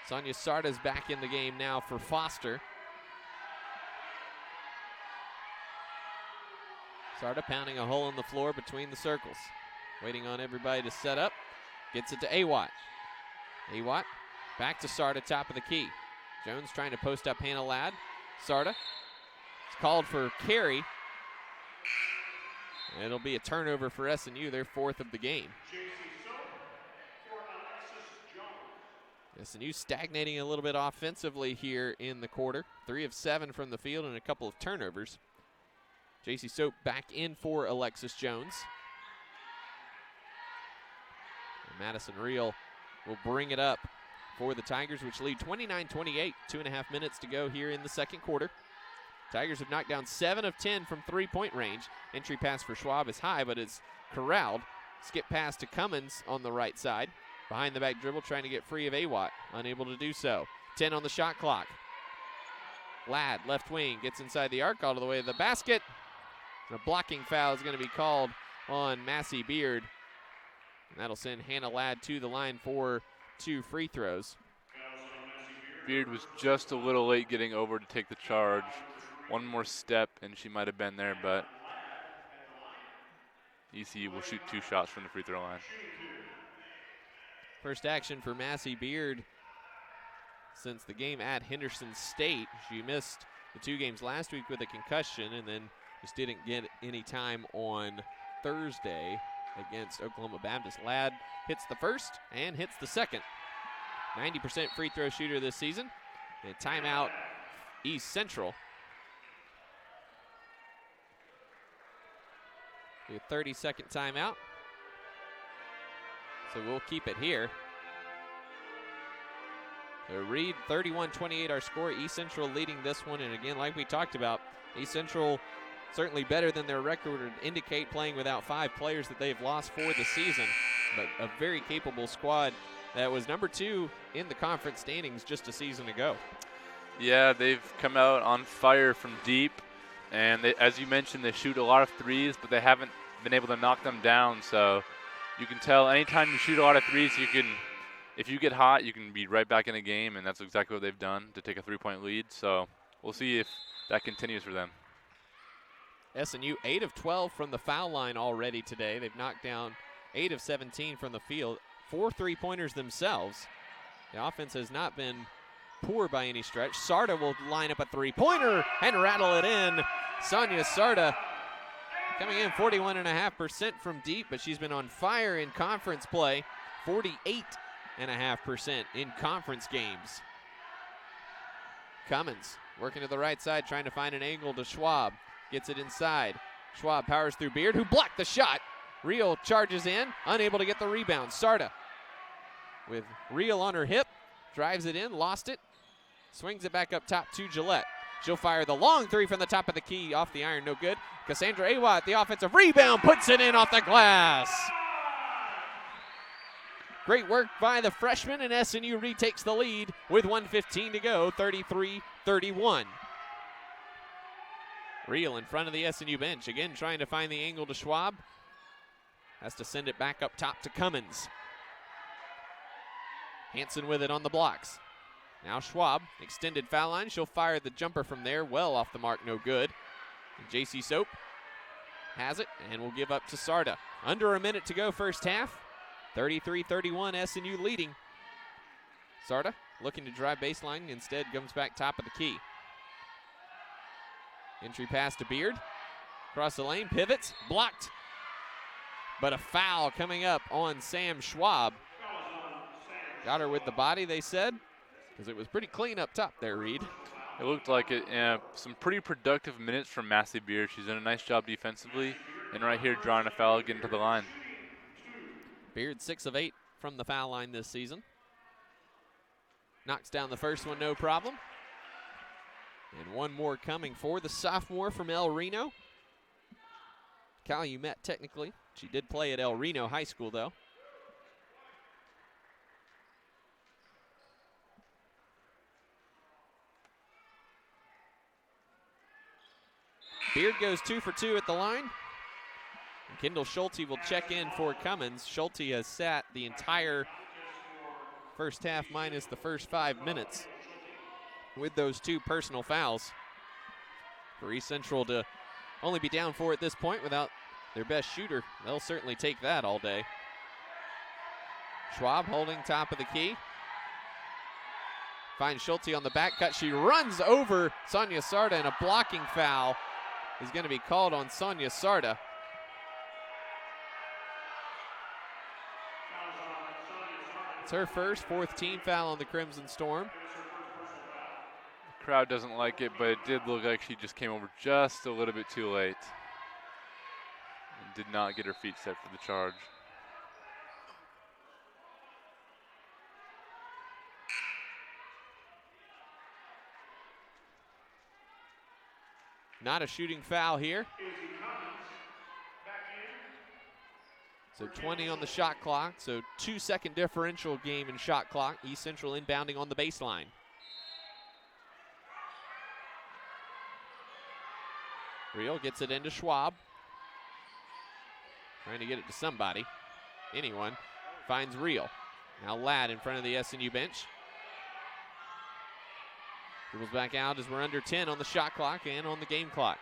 Sonia Sarda's back in the game now for Foster. Sarda pounding a hole in the floor between the circles. Waiting on everybody to set up. Gets it to Awatt. Awatt back to Sarda, top of the key. Jones trying to post up Hannah Ladd. Sarda. It's called for carry. It'll be a turnover for SNU, their 4th of the game. for Alexis Jones. SNU stagnating a little bit offensively here in the quarter. 3 of 7 from the field and a couple of turnovers. J.C. Soap back in for Alexis Jones. And Madison Reel will bring it up for the Tigers, which lead 29-28. 2.5 minutes to go here in the second quarter. Tigers have knocked down 7 of 10 from 3-point range. Entry pass for Schwab is high, but it's corralled. Skip pass to Cummins on the right side. Behind the back dribble, trying to get free of Awatt. Unable to do so. 10 on the shot clock. Ladd, left wing, gets inside the arc all the way to the basket. And a blocking foul is going to be called on Massey Beard. And that'll send Hannah Ladd to the line for 2 free throws. Beard was just a little late getting over to take the charge. One more step and she might have been there, but ECU will shoot 2 shots from the free throw line. First action for Massey Beard since the game at Henderson State. She missed the 2 games last week with a concussion and then just didn't get any time on Thursday against Oklahoma Baptist. Ladd hits the first and hits the second. 90% free throw shooter this season. And timeout East Central. A 30-second timeout. So we'll keep it here. So Reed, 31-28 our score. East Central leading this one. And again, like we talked about, East Central certainly better than their record would indicate, playing without 5 players that they've lost for the season. But a very capable squad that was number 2 in the conference standings just a season ago. Yeah, they've come out on fire from deep. And they, as you mentioned, they shoot a lot of threes, but they haven't been able to knock them down. So you can tell anytime you shoot a lot of threes, if you get hot, you can be right back in the game, and that's exactly what they've done to take a 3-point lead. So we'll see if that continues for them. SNU 8 of 12 from the foul line already today. They've knocked down 8 of 17 from the field. 4 3-pointers themselves. The offense has not been poor by any stretch. Sarda will line up a 3-pointer and rattle it in. Sonia Sarda coming in 41.5% from deep, but she's been on fire in conference play. 48.5% in conference games. Cummins working to the right side, trying to find an angle to Schwab. Gets it inside. Schwab powers through Beard, who blocked the shot. Reel charges in, unable to get the rebound. Sarda with Reel on her hip, drives it in, lost it, swings it back up top to Gillette. She'll fire the long 3 from the top of the key, off the iron, no good. Cassandra Awat, the offensive rebound, puts it in off the glass. Great work by the freshman, and SNU retakes the lead with 1:15 to go, 33-31. Reel in front of the SNU bench, again trying to find the angle to Schwab. Has to send it back up top to Cummins. Hanson with it on the blocks. Now Schwab, extended foul line. She'll fire the jumper from there, well off the mark, no good. And JC Soap has it and will give up to Sarda. Under a minute to go first half. 33-31, SNU leading. Sarda looking to drive baseline, instead comes back top of the key. Entry pass to Beard. Across the lane, pivots, blocked. But a foul coming up on Sam Schwab. Got her with the body, they said, because it was pretty clean up top there, Reed. It looked like it. Some pretty productive minutes from Massey Beard. She's done a nice job defensively, and right here drawing a foul, getting to the line. Beard 6 of 8 from the foul line this season. Knocks down the first one, no problem. And one more coming for the sophomore from El Reno. Calumet, technically. She did play at El Reno High School, though. Beard goes 2 for 2 at the line. And Kendall Schultzy will check in for Cummins. Schultzy has sat the entire first half minus the first 5 minutes with those 2 personal fouls. For East Central to only be down 4 at this point without their best shooter, they'll certainly take that all day. Schwab holding top of the key. Finds Schultzy on the back cut. She runs over Sonia Sarda, and a blocking foul is going to be called on Sonia Sarda. It's her first, 4th team foul on the Crimson Storm. The crowd doesn't like it, but it did look like she just came over just a little bit too late and did not get her feet set for the charge. Not a shooting foul here. So 20 on the shot clock, so 2-second differential game in shot clock. East Central inbounding on the baseline. Reel gets it into Schwab. Trying to get it to somebody. Anyone. Finds Reel. Now Ladd in front of the SNU bench. Dribbles back out as we're under 10 on the shot clock and on the game clock.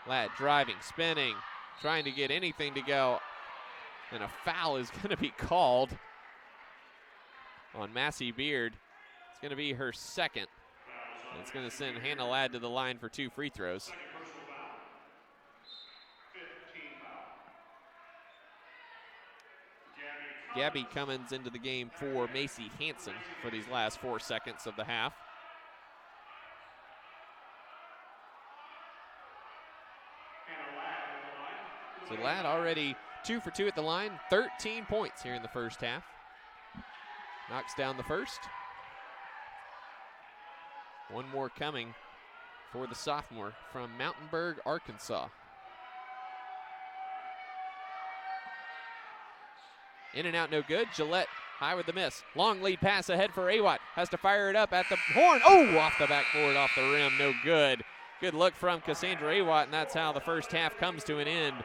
Ladd driving, spinning, trying to get anything to go. And a foul is going to be called on Massey Beard. It's going to be her second. And it's going to send Hannah Ladd to the line for 2 free throws. Gabby Cummins into the game for Macy Hanson for these last 4 seconds of the half. So Ladd already 2 for 2 at the line, 13 points here in the first half. Knocks down the first. One more coming for the sophomore from Mountainburg, Arkansas. In and out, no good. Gillette high with the miss. Long lead pass ahead for Awat. Has to fire it up at the horn. Oh, off the backboard, off the rim, no good. Good look from Cassandra Awat, and that's how the first half comes to an end.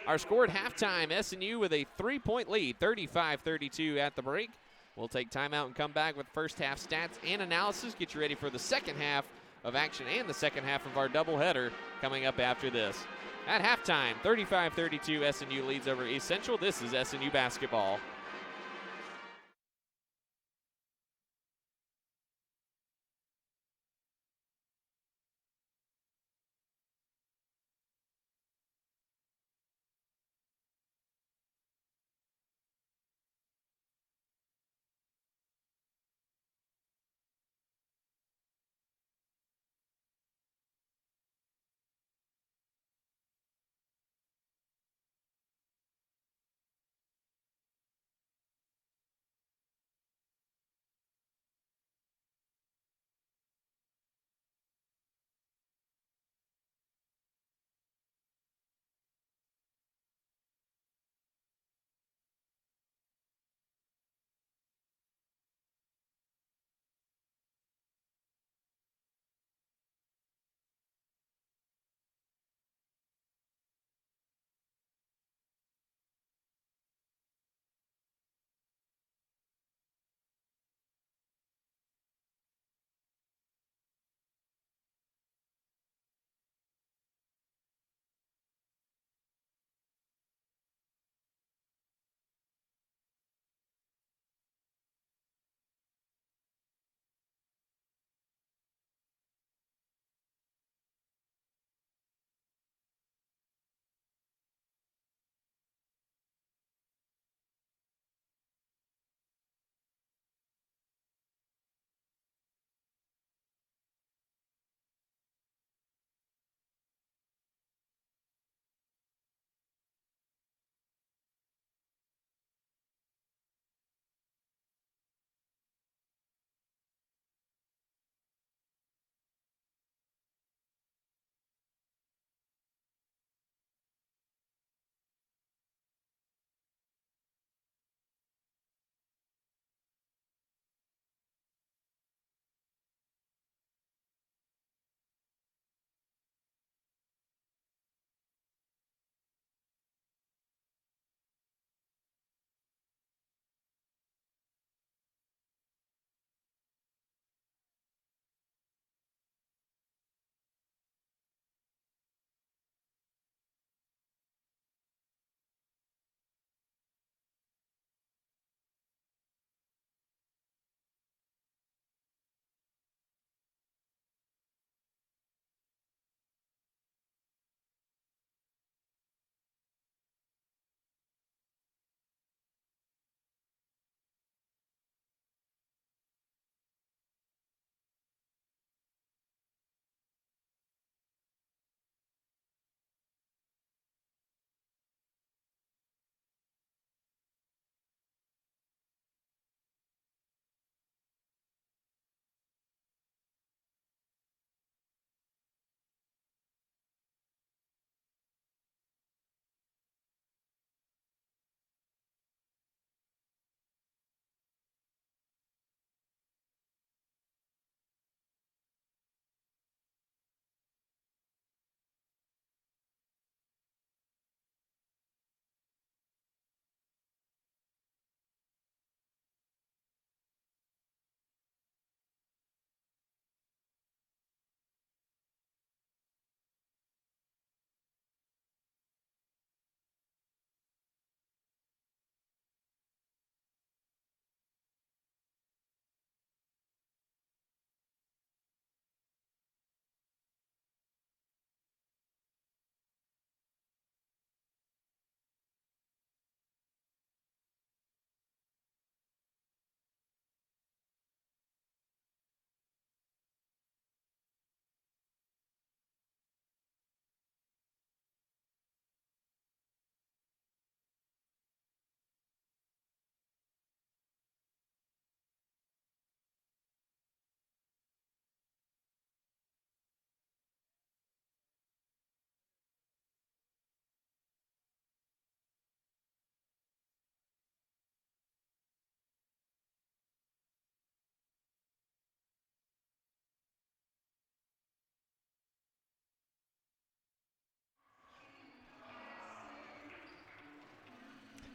Our score at halftime, SNU with a 3-point lead, 35-32 at the break. We'll take timeout and come back with first half stats and analysis. Get you ready for the second half of action and the second half of our doubleheader coming up after this. At halftime, 35-32, SNU leads over East Central. This is SNU basketball.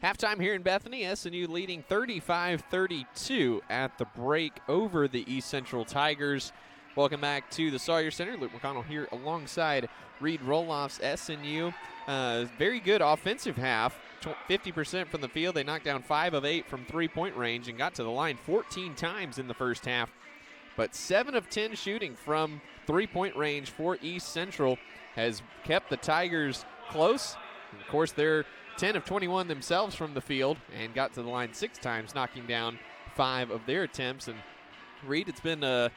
Halftime here in Bethany, SNU leading 35-32 at the break over the East Central Tigers. Welcome back to the Sawyer Center. Luke McConnell here alongside Reed Roloff's SNU. Very good offensive half, 50% from the field. They knocked down 5 of 8 from three-point range and got to the line 14 times in the first half. But 7 of 10 shooting from three-point range for East Central has kept the Tigers close. And of course, they're 10 of 21 themselves from the field and got to the line 6 times, knocking down 5 of their attempts. And Reed, it's been an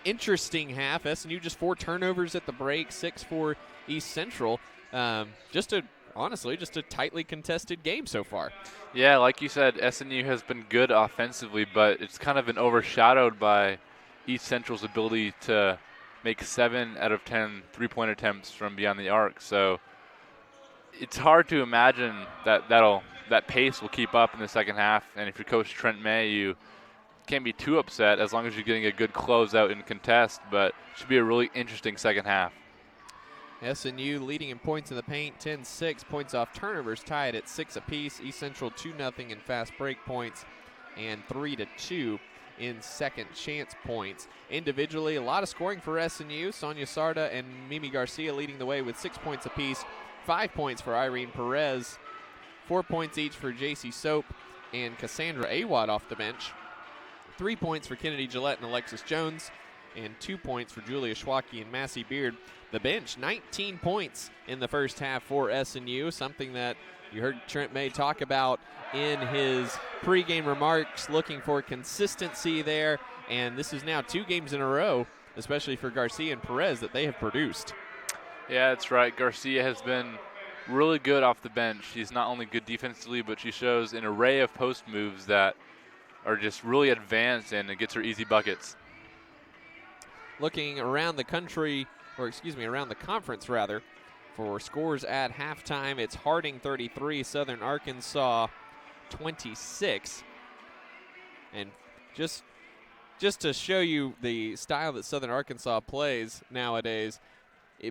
interesting half. SNU just 4 turnovers at the break, 6 for East Central. Honestly, just a tightly contested game so far. Yeah, like you said, SNU has been good offensively, but it's kind of been overshadowed by East Central's ability to make 7 out of 10 three-point attempts from beyond the arc. So it's hard to imagine that pace will keep up in the second half. And if you're Coach Trent May, you can't be too upset as long as you're getting a good closeout in contest. But it should be a really interesting second half. SNU leading in points in the paint, 10-6. Points off turnovers tied at 6 apiece. East Central 2-0 in fast break points and 3-2 in second chance points. Individually, a lot of scoring for SNU. Sonia Sarda and Mimi Garcia leading the way with 6 points apiece. 5 points for Irene Perez. 4 points each for J.C. Soap and Cassandra Awad off the bench. 3 points for Kennedy Gillette and Alexis Jones. And 2 points for Julia Schwacke and Massey Beard. The bench, 19 points in the first half for SNU, something that you heard Trent May talk about in his pregame remarks, looking for consistency there. And this is now 2 games in a row, especially for Garcia and Perez, that they have produced. Yeah, that's right. Garcia has been really good off the bench. She's not only good defensively, but she shows an array of post moves that are just really advanced, and it gets her easy buckets. Looking around the country, around the conference rather, for scores at halftime, it's Harding 33, Southern Arkansas 26. And just to show you the style that Southern Arkansas plays nowadays,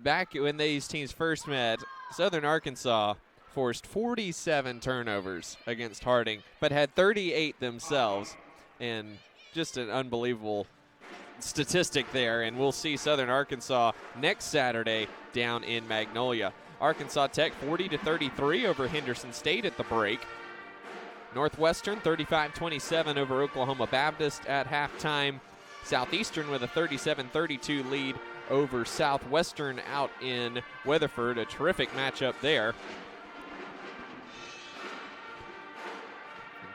back when these teams first met, Southern Arkansas forced 47 turnovers against Harding, but had 38 themselves, and just an unbelievable statistic there. And we'll see Southern Arkansas next Saturday down in Magnolia. Arkansas Tech 40-33 over Henderson State at the break. Northwestern 35-27 over Oklahoma Baptist at halftime. Southeastern with a 37-32 lead over Southwestern out in Weatherford. A terrific matchup there.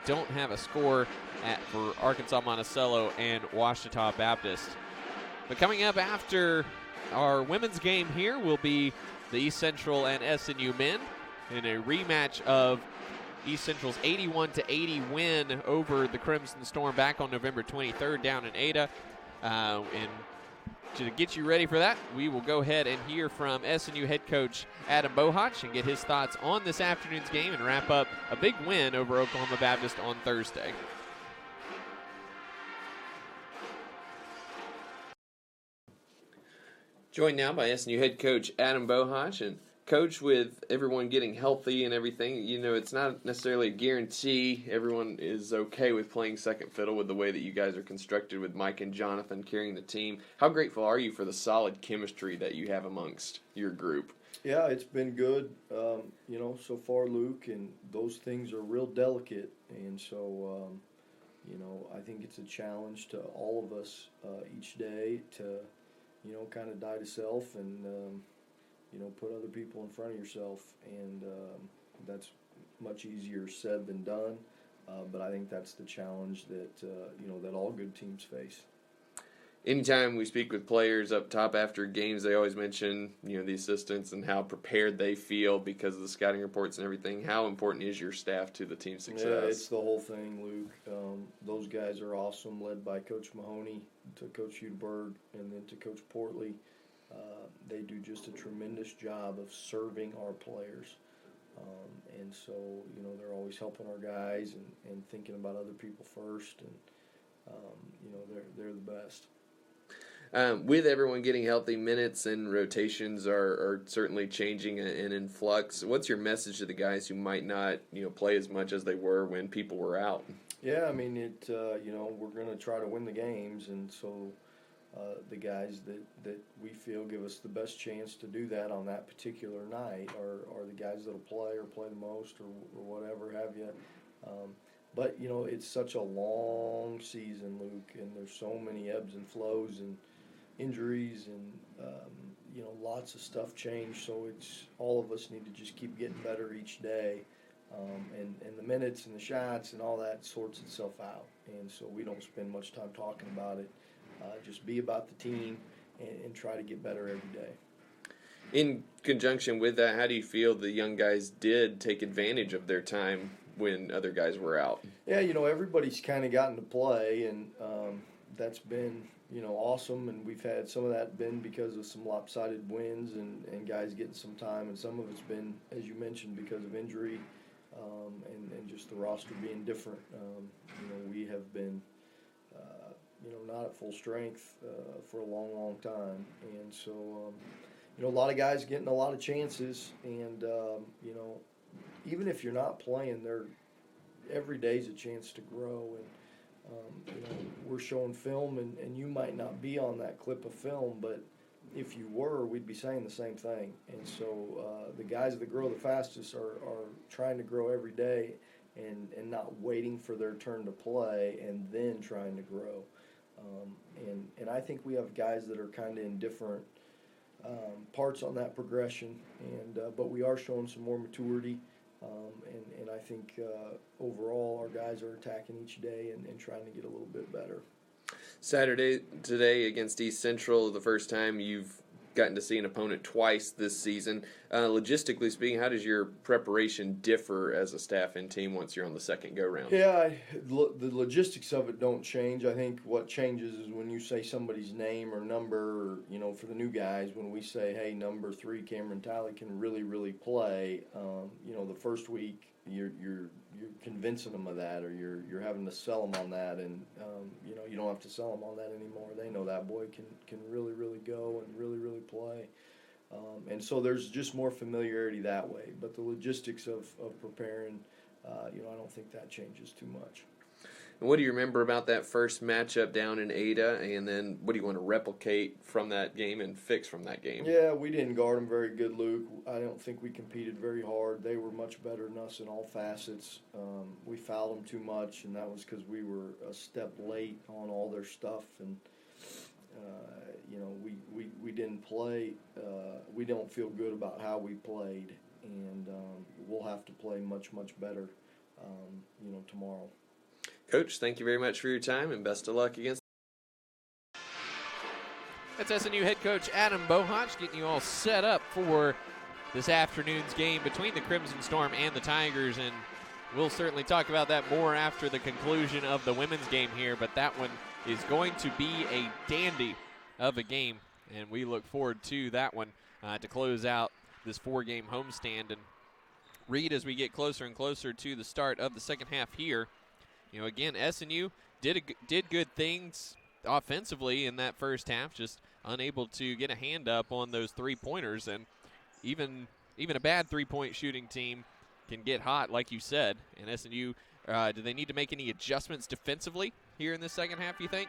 Don't have a score for Arkansas Monticello and Ouachita Baptist. But coming up after our women's game here will be the East Central and SNU men in a rematch of East Central's 81-80 win over the Crimson Storm back on November 23rd down in Ada. And to get you ready for that, we will go ahead and hear from SNU head coach Adam Bohach and get his thoughts on this afternoon's game and wrap up a big win over Oklahoma Baptist on Thursday. Joined now by SNU head coach Adam Bohach. And Coach, with everyone getting healthy and everything, it's not necessarily a guarantee everyone is okay with playing second fiddle with the way that you guys are constructed with Mike and Jonathan carrying the team. How grateful are you for the solid chemistry that you have amongst your group? Yeah, it's been good, so far, Luke, and those things are real delicate. And so, I think it's a challenge to all of us each day to, kind of die to self and, put other people in front of yourself, and that's much easier said than done. But I think that's the challenge that that all good teams face. Anytime we speak with players up top after games, they always mention the assistants and how prepared they feel because of the scouting reports and everything. How important is your staff to the team's success? Yeah, it's the whole thing, Luke. Those guys are awesome, led by Coach Mahoney to Coach Hudeberg and then to Coach Portley. They do just a tremendous job of serving our players. And so, they're always helping our guys and thinking about other people first. And, they're the best. With everyone getting healthy, minutes and rotations are certainly changing and in flux. What's your message to the guys who might not, play as much as they were when people were out? Yeah, I mean, we're going to try to win the games, and so the guys that we feel give us the best chance to do that on that particular night are the guys that'll play or play the most or whatever have you. But, it's such a long season, Luke, and there's so many ebbs and flows and injuries and, lots of stuff change. So it's all of us need to just keep getting better each day. And the minutes and the shots and all that sorts itself out. And so we don't spend much time talking about it. Just be about the team and try to get better every day. In conjunction with that, how do you feel the young guys did take advantage of their time when other guys were out? Yeah, everybody's kind of gotten to play, and that's been, awesome. And we've had some of that been because of some lopsided wins and guys getting some time, and some of it's been, as you mentioned, because of injury and just the roster being different. We have been, not at full strength for a long, long time. And so, a lot of guys getting a lot of chances. And, even if you're not playing, every day's a chance to grow. And, we're showing film, and you might not be on that clip of film, but if you were, we'd be saying the same thing. And so the guys that grow the fastest are trying to grow every day and not waiting for their turn to play and then trying to grow. And I think we have guys that are kind of in different parts on that progression, but we are showing some more maturity. And I think overall our guys are attacking each day and trying to get a little bit better. Saturday today against East Central, the first time you've gotten to see an opponent twice this season. Logistically speaking, how does your preparation differ as a staff and team once you're on the second go-round? Yeah, the logistics of it don't change. I think what changes is when you say somebody's name or number, or, for the new guys, when we say, hey, number 3, Cameron Talley can really, really play, the first week you're convincing them of that, or you're having to sell them on that, and you don't have to sell them on that anymore. They know that boy can really, really go and really, really play. And so there's just more familiarity that way. But the logistics of preparing, I don't think that changes too much. And what do you remember about that first matchup down in Ada? And then what do you want to replicate from that game and fix from that game? Yeah, we didn't guard them very good, Luke. I don't think we competed very hard. They were much better than us in all facets. We fouled them too much, and that was because we were a step late on all their stuff. And we didn't play. We don't feel good about how we played, and we'll have to play much, much better, tomorrow. Coach, thank you very much for your time, and best of luck against. That's SNU head coach Adam Bohach getting you all set up for this afternoon's game between the Crimson Storm and the Tigers, and we'll certainly talk about that more after the conclusion of the women's game here, but that one is going to be a dandy of a game, and we look forward to that one to close out this 4-game homestand. And Reed, as we get closer and closer to the start of the second half here, again, SNU did good things offensively in that first half, just unable to get a hand up on those three-pointers. And even a bad three-point shooting team can get hot, like you said. And SNU, do they need to make any adjustments defensively here in the second half, you think?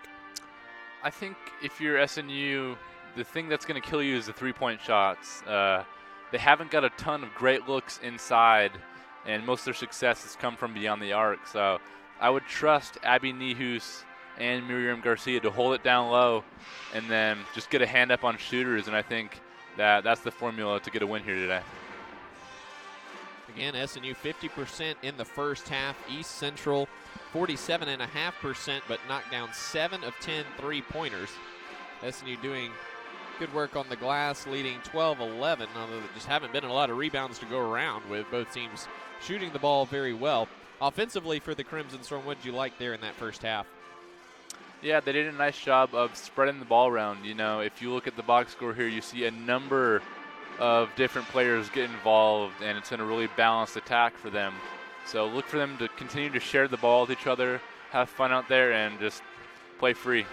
I think if you're SNU, the thing that's going to kill you is the three-point shots. They haven't got a ton of great looks inside, and most of their success has come from beyond the arc. So I would trust Abby Nihus and Miriam Garcia to hold it down low and then just get a hand up on shooters, and I think that's the formula to get a win here today. Again, SNU 50% in the first half. East Central 47.5%, but knocked down 7 of 10 three-pointers. SNU doing good work on the glass, leading 12-11, although there just haven't been a lot of rebounds to go around, with both teams shooting the ball very well. Offensively for the Crimson Storm, what did you like there in that first half? Yeah, they did a nice job of spreading the ball around. If you look at the box score here, you see a number of different players get involved, and it's been a really balanced attack for them. So look for them to continue to share the ball with each other, have fun out there, and just play free.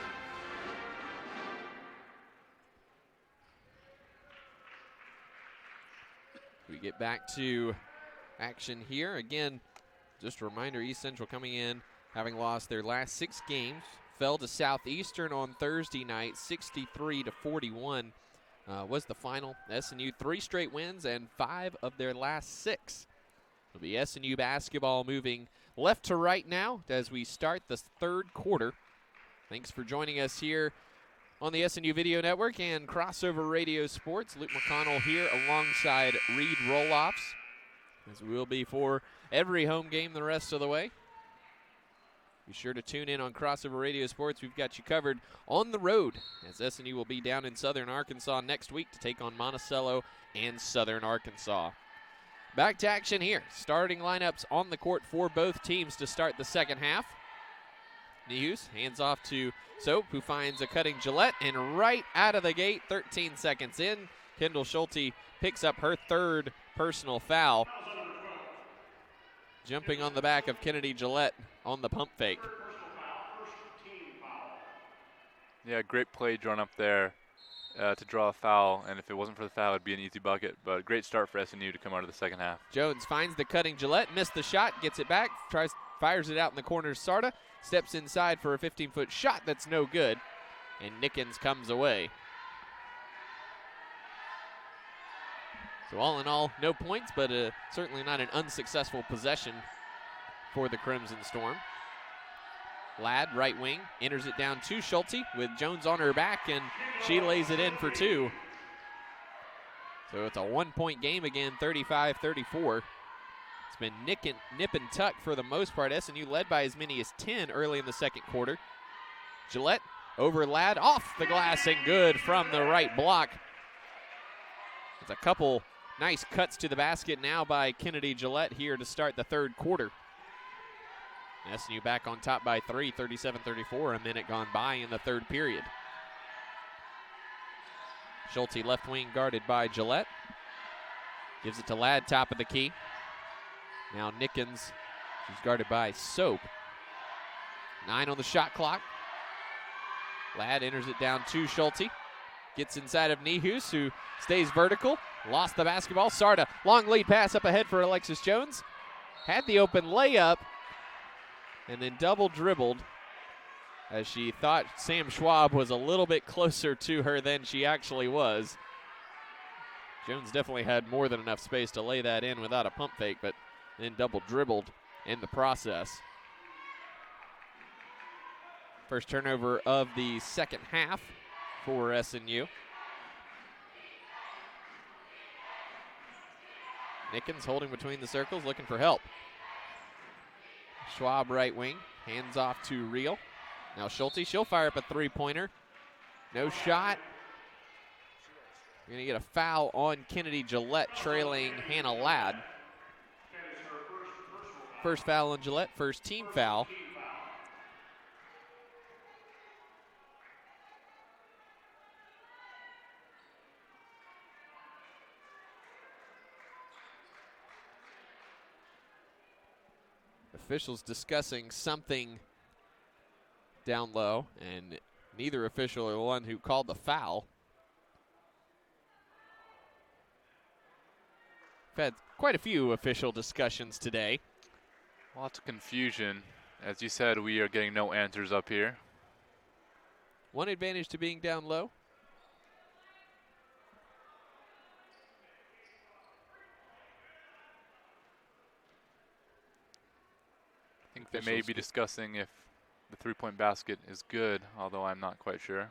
We get back to action here. Again, just a reminder, East Central coming in, having lost their last 6 games, fell to Southeastern on Thursday night, 63-41 was the final. SNU 3 straight wins and 5 of their last 6. It'll be SNU basketball moving left to right now as we start the third quarter. Thanks for joining us here on the SNU Video Network and Crossover Radio Sports. Luke McConnell here alongside Reed Roloffs, as we will be for every home game the rest of the way. Be sure to tune in on Crossover Radio Sports. We've got you covered on the road, as SNU will be down in Southern Arkansas next week to take on Monticello and Southern Arkansas. Back to action here. Starting lineups on the court for both teams to start the second half. Nehus hands off to Soap, who finds a cutting Gillette, and right out of the gate, 13 seconds in, Kendall Schultzy picks up her 3rd personal foul, jumping on the back of Kennedy Gillette on the pump fake. Yeah, great play drawn up there to draw a foul, and if it wasn't for the foul, it'd be an easy bucket, but great start for SNU to come out of the second half. Jones finds the cutting Gillette, missed the shot, gets it back, fires it out in the corner. Sarda steps inside for a 15-foot shot that's no good, and Nickens comes away. So all in all, no points, but certainly not an unsuccessful possession for the Crimson Storm. Ladd, right wing, enters it down to Schultzy with Jones on her back, and she lays it in for 2. So it's a 1-point game again, 35-34. It's been nip and tuck for the most part. SNU led by as many as 10 early in the second quarter. Gillette over Ladd, off the glass and good from the right block. It's a couple nice cuts to the basket now by Kennedy Gillette here to start the third quarter. SNU back on top by 3, 37-34, a minute gone by in the third period. Schultzy left wing guarded by Gillette. Gives it to Ladd, top of the key. Now Nickens, she's guarded by Soap. 9 on the shot clock. Ladd enters it down to Schultzy. Gets inside of Nehus, who stays vertical. Lost the basketball. Sarda, long lead pass up ahead for Alexis Jones. Had the open layup, and then double dribbled as she thought Sam Schwab was a little bit closer to her than she actually was. Jones definitely had more than enough space to lay that in without a pump fake, but then double dribbled in the process. First turnover of the second half for SNU. Nickens holding between the circles, looking for help. Schwab right wing, hands off to Reel. Now Schultzy, she'll fire up a 3-pointer. No shot. We're going to get a foul on Kennedy Gillette, trailing Hannah Ladd. First foul on Gillette, first team foul. Officials discussing something down low, and neither official are the one who called the foul. We've had quite a few official discussions today. Lots of confusion. As you said, we are getting no answers up here. One advantage to being down low. I think they may be discussing if the three-point basket is good, although I'm not quite sure.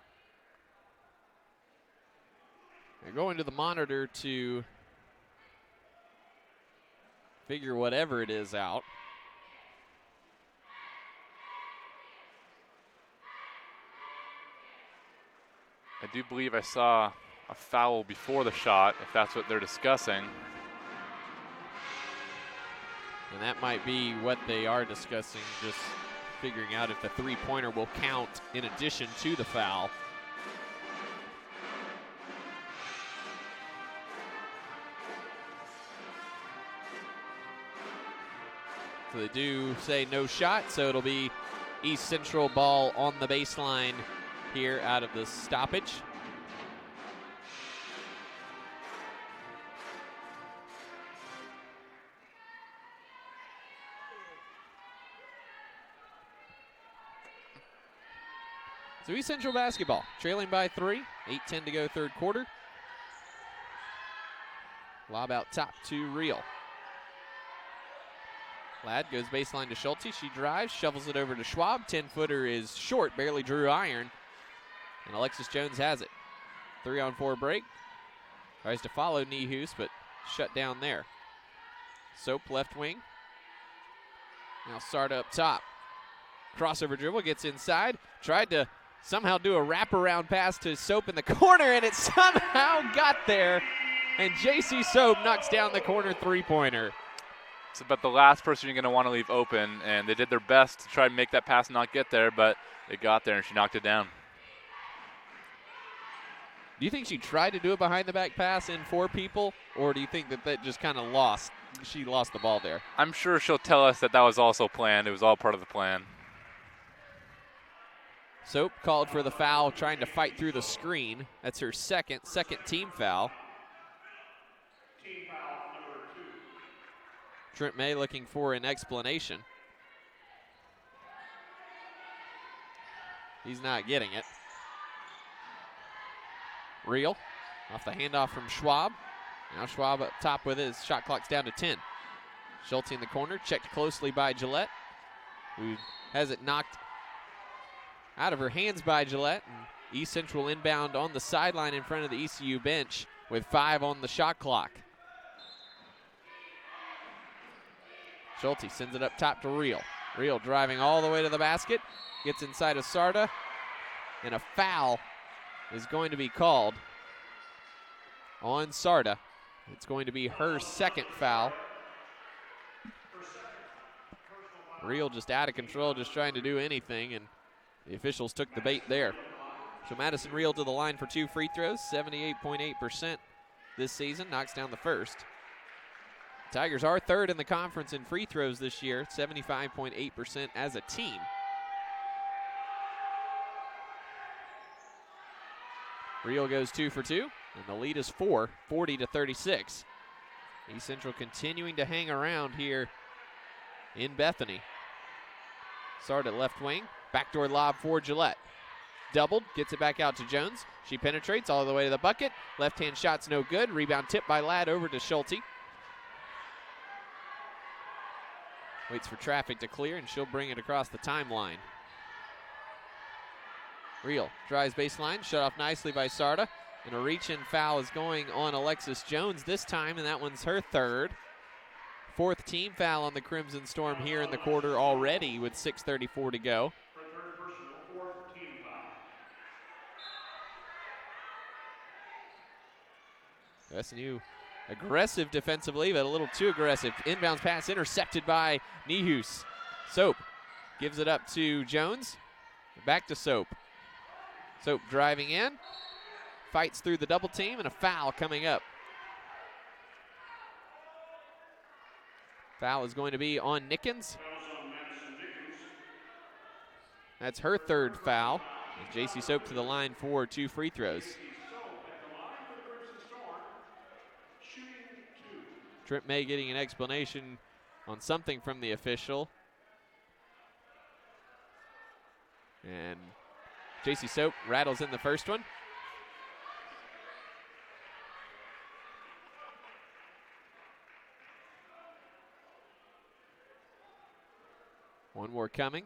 They're going to the monitor to figure whatever it is out. I do believe I saw a foul before the shot, if that's what they're discussing. And that might be what they are discussing, just figuring out if the three-pointer will count in addition to the foul. So they do say no shot, so it'll be East Central ball on the baseline here out of the stoppage. So East Central basketball, trailing by 3, 8:10 to go third quarter. Lob out top to Reel. Ladd goes baseline to Schultzy. She drives, shovels it over to Schwab. 10-footer is short, barely drew iron. And Alexis Jones has it. 3-on-4 break. Tries to follow Nihus, but shut down there. Soap left wing. Now Sarda up top. Crossover dribble, gets inside. Tried to somehow do a wraparound pass to Soap in the corner, and it somehow got there. And J.C. Soap knocks down the corner three-pointer. It's about the last person you're going to want to leave open, and they did their best to try and make that pass not get there, but it got there, and she knocked it down. Do you think she tried to do a behind-the-back pass in 4 people, or do you think that just kind of lost? She lost the ball there. I'm sure she'll tell us that was also planned. It was all part of the plan. Soap called for the foul, trying to fight through the screen. That's her second team foul. Team foul number 2. Trent May looking for an explanation. He's not getting it. Reel off the handoff from Schwab. Now Schwab up top with his shot clock's down to 10. Schultzy in the corner, checked closely by Gillette, who has it knocked out of her hands by Gillette. And East Central inbound on the sideline in front of the ECU bench with 5 on the shot clock. Schultzy sends it up top to Reel. Reel driving all the way to the basket, gets inside of Sarda, and a foul is going to be called on Sarda. It's going to be her second foul. Reel just out of control, just trying to do anything, and the officials took the bait there. So Madison Reel to the line for 2 free throws, 78.8% this season, knocks down the first. Tigers are third in the conference in free throws this year, 75.8% as a team. Reel goes 2 for 2, and the lead is 4, 40-36. East Central continuing to hang around here in Bethany. Start at left wing, backdoor lob for Gillette. Doubled, gets it back out to Jones. She penetrates all the way to the bucket. Left-hand shot's no good. Rebound tip by Ladd over to Schultzy. Waits for traffic to clear, and she'll bring it across the timeline. Reel drives baseline, shut off nicely by Sarda. And a reach-in foul is going on Alexis Jones this time, and that one's her third. 4th team foul on the Crimson Storm here in the quarter already with 6:34 to go. For third personal, 4th team foul. SNU aggressive defensively, but a little too aggressive. Inbounds pass intercepted by Nihus. Soap gives it up to Jones. Back to Soap. Soap driving in. Fights through the double team, and a foul coming up. Foul is going to be on Nickens. That's her third foul. And J.C. Soap to the line for 2 free throws. Trent May getting an explanation on something from the official. And J.C. Soap rattles in the first one. One more coming.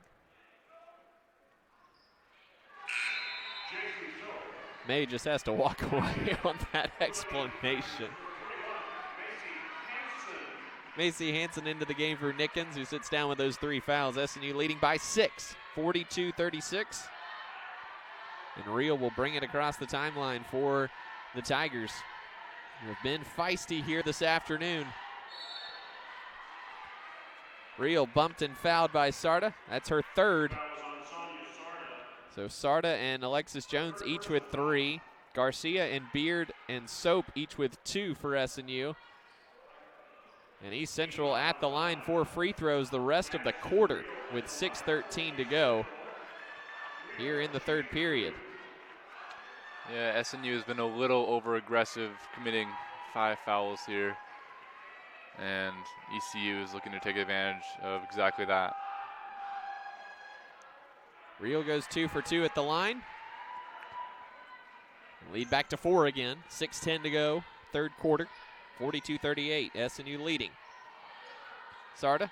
May just has to walk away on that explanation. Macy Hansen into the game for Nickens, who sits down with those 3 fouls. SNU leading by 6, 42-36. And Reel will bring it across the timeline for the Tigers, who have been feisty here this afternoon. Reel bumped and fouled by Sarda. That's her third. So Sarda and Alexis Jones each with 3. Garcia and Beard and Soap each with 2 for SNU. And East Central at the line for free throws the rest of the quarter with 6:13 to go here in the third period. Yeah, SNU has been a little over-aggressive, committing 5 fouls here. And ECU is looking to take advantage of exactly that. Real goes 2 for 2 at the line. Lead back to 4 again. 6:10 to go, third quarter. 42-38, SNU leading. Sarda,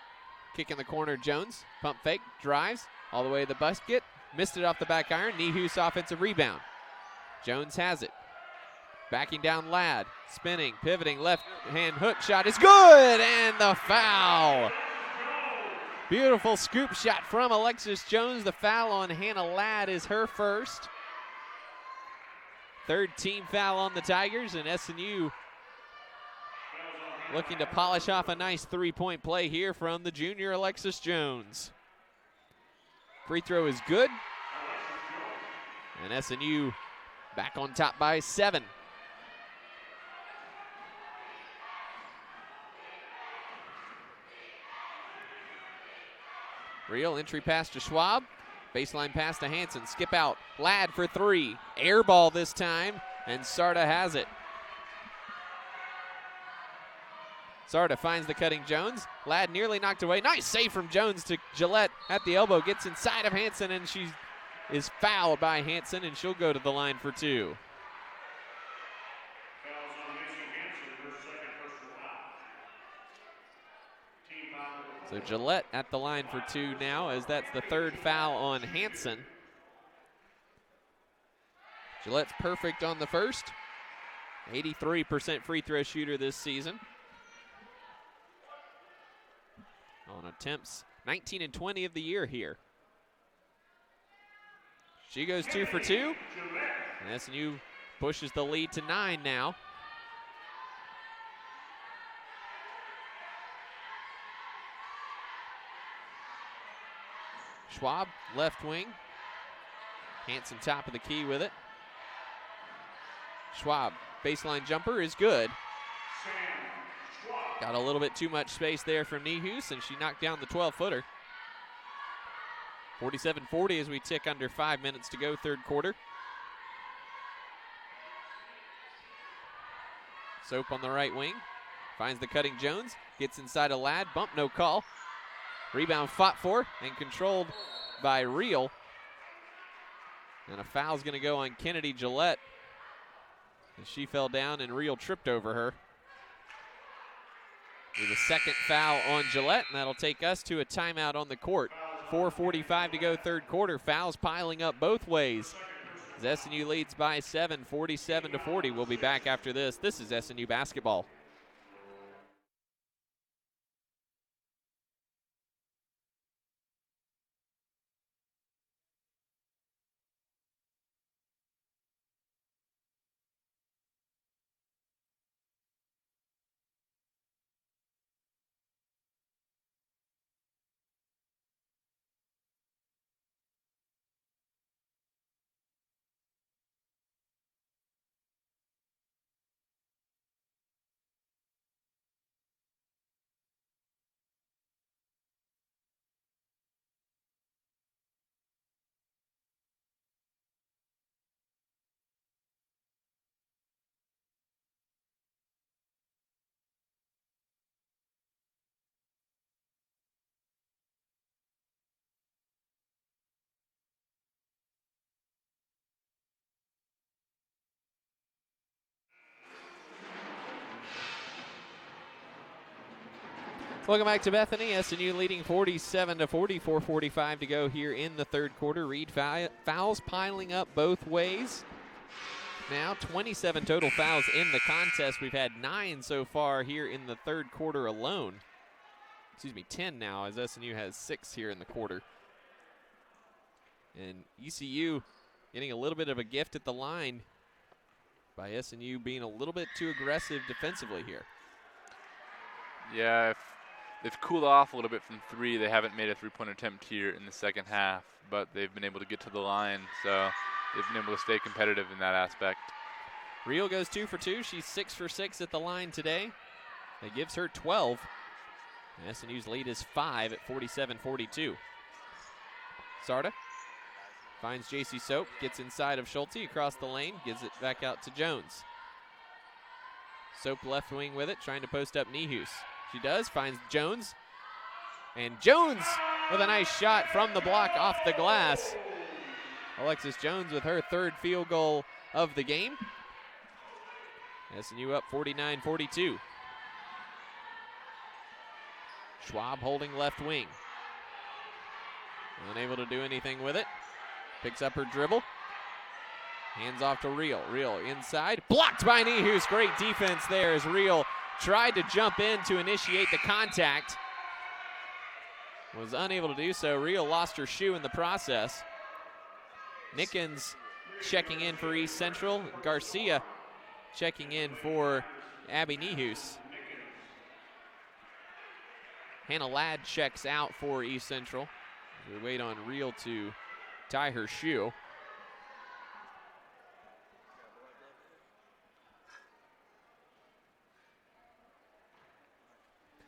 kick in the corner, Jones. Pump fake, drives, all the way to the basket. Missed it off the back iron. Nehus offensive rebound. Jones has it. Backing down Ladd, spinning, pivoting, left hand hook shot is good, and the foul. Beautiful scoop shot from Alexis Jones. The foul on Hannah Ladd is her first. Third team foul on the Tigers, and SNU looking to polish off a nice three-point play here from the junior Alexis Jones. Free throw is good, and SNU back on top by 7. Real entry pass to Schwab. Baseline pass to Hansen. Skip out. Ladd for 3. Air ball this time, and Sarda has it. Sarda finds the cutting Jones. Ladd nearly knocked away. Nice save from Jones to Gillette at the elbow. Gets inside of Hansen, and she is fouled by Hansen, and she'll go to the line for 2. Fouls on Mason Hanson, her second personal foul. Team foul. So Gillette at the line for 2 now, as that's the third foul on Hansen. Gillette's perfect on the first. 83% free throw shooter this season. On attempts, 19 and 20 of the year here. She goes 2 for 2. And SNU pushes the lead to 9 now. Schwab, left wing. Hansen top of the key with it. Schwab, baseline jumper is good. Got a little bit too much space there from Nehus, and she knocked down the 12-footer. 47-40 as we tick under 5 minutes to go, third quarter. Soap on the right wing. Finds the cutting Jones. Gets inside a Ladd. Bump, no call. Rebound fought for and controlled by Real. And a foul's going to go on Kennedy Gillette. And she fell down and Real tripped over her. With a second foul on Gillette, and that'll take us to a timeout on the court. 4:45 to go, third quarter. Fouls piling up both ways. As SNU leads by 7, 47-40. We'll be back after this. This is SNU basketball. Welcome back to Bethany. SNU leading 47-40, 4:45 to go here in the third quarter. Reed fouls piling up both ways. Now 27 total fouls in the contest. We've had 9 so far here in the third quarter alone. 10 now, as SNU has 6 here in the quarter. And ECU getting a little bit of a gift at the line by SNU being a little bit too aggressive defensively here. Yeah, they've cooled off a little bit from 3. They haven't made a three-point attempt here in the second half, but they've been able to get to the line, so they've been able to stay competitive in that aspect. Real goes 2 for 2. She's 6 for 6 at the line today. That gives her 12. And SNU's lead is 5 at 47-42. Sarda finds JC Soap, gets inside of Schultzy across the lane, gives it back out to Jones. Soap left wing with it, trying to post up Nehus. She does, finds Jones. And Jones with a nice shot from the block off the glass. Alexis Jones with her third field goal of the game. SNU up 49-42. Schwab holding left wing. Unable to do anything with it. Picks up her dribble. Hands off to Reel. Reel inside. Blocked by Nehus. Great defense there as Reel tried to jump in to initiate the contact. Was unable to do so. Reel lost her shoe in the process. Nickens checking in for East Central. Garcia checking in for Abby Nehus. Hannah Ladd checks out for East Central. We wait on Reel to tie her shoe.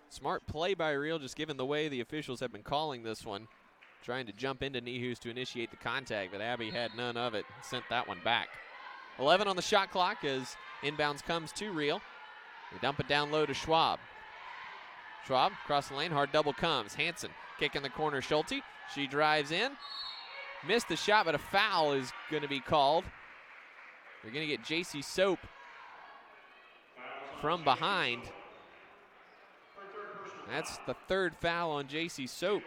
Smart play by Reel, just given the way the officials have been calling this one. Trying to jump into Nehus to initiate the contact, but Abby had none of it. Sent that one back. 11 on the shot clock as inbounds comes to Reel. They dump it down low to Schwab. Schwab across the lane, hard double comes. Hansen kick in the corner, Schultzy. She drives in. Missed the shot, but a foul is going to be called. They're going to get JC Soap from behind. That's the third foul on JC Soap.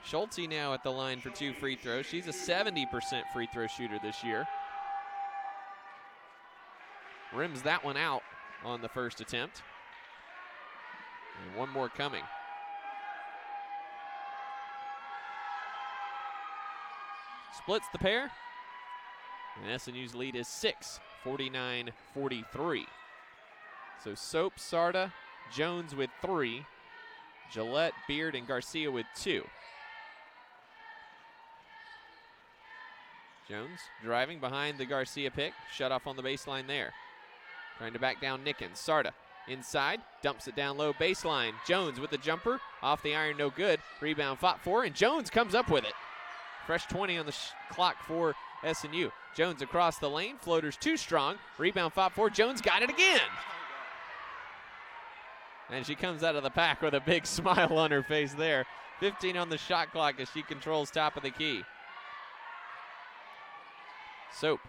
Schultzy now at the line for 2 free throws. She's a 70% free throw shooter this year. Rims that one out on the first attempt. And one more coming. Splits the pair. And SNU's lead is 6, 49-43. So Soap, Sarda, Jones with 3. Gillette, Beard, and Garcia with 2. Jones driving behind the Garcia pick. Shut off on the baseline there. Trying to back down Nickens. Sarda inside. Dumps it down low baseline. Jones with the jumper. Off the iron, no good. Rebound fought for, and Jones comes up with it. Fresh 20 on the clock for SNU. Jones across the lane. Floater's too strong. Rebound fought for. Jones got it again. And she comes out of the pack with a big smile on her face there. 15 on the shot clock as she controls top of the key. Soap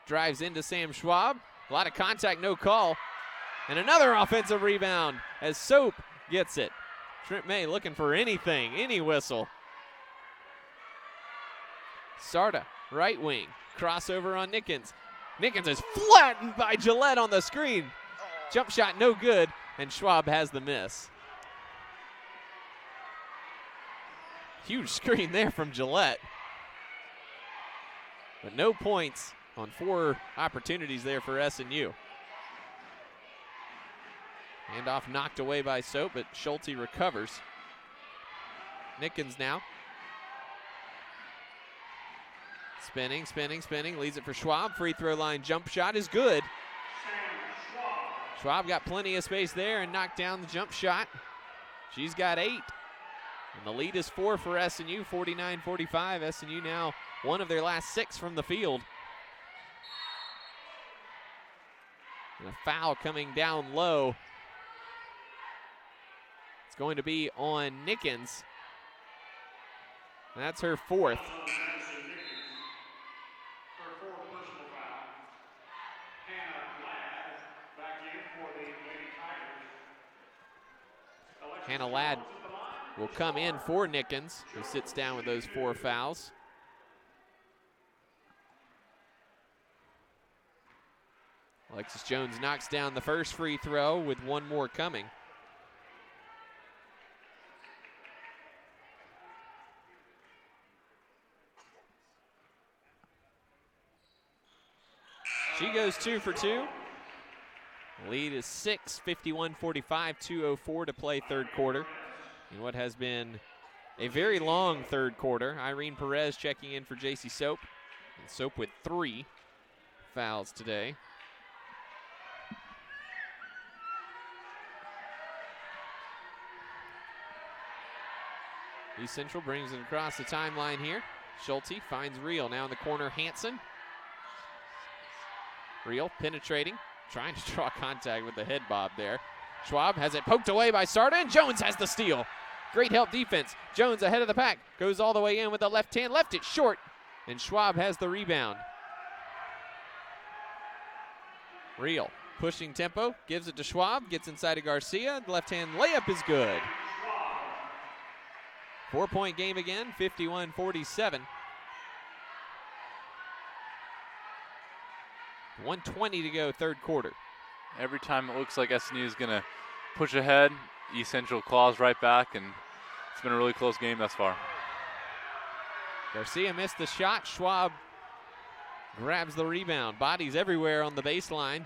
drives into Sam Schwab. A lot of contact, no call. And another offensive rebound as Soap gets it. Trent May looking for anything, any whistle. Sarda, right wing. Crossover on Nickens. Nickens is flattened by Gillette on the screen. Jump shot no good, and Schwab has the miss. Huge screen there from Gillette. But no points on 4 opportunities there for SNU. Handoff knocked away by Soap, but Schultzy recovers. Nickens now. Spinning, leads it for Schwab. Free throw line jump shot is good. Schwab got plenty of space there and knocked down the jump shot. She's got 8. And the lead is 4 for SNU, 49-45. SNU now one of their last 6 from the field. And a foul coming down low. It's going to be on Nickens. That's her 4th. Hannah Ladd will come in for Nickens, who sits down with those 4 fouls. Alexis Jones knocks down the first free throw with 1 more coming. She goes 2 for 2. Lead is 6, 51-45, 2:04 to play third quarter. In what has been a very long third quarter. Irene Perez checking in for JC Soap. And Soap with 3 fouls today. East Central brings it across the timeline here. Schultzy finds Reel. Now in the corner, Hansen. Reel penetrating. Trying to draw contact with the head bob there. Schwab has it poked away by Sarda, and Jones has the steal. Great help defense. Jones ahead of the pack. Goes all the way in with the left hand. Left it short. And Schwab has the rebound. Real pushing tempo. Gives it to Schwab. Gets inside of Garcia. The left hand layup is good. 4-point game again. 51-47. 1:20 to go, third quarter. Every time it looks like SNU is going to push ahead, East Central claws right back, and it's been a really close game thus far. Garcia missed the shot. Schwab grabs the rebound. Bodies everywhere on the baseline.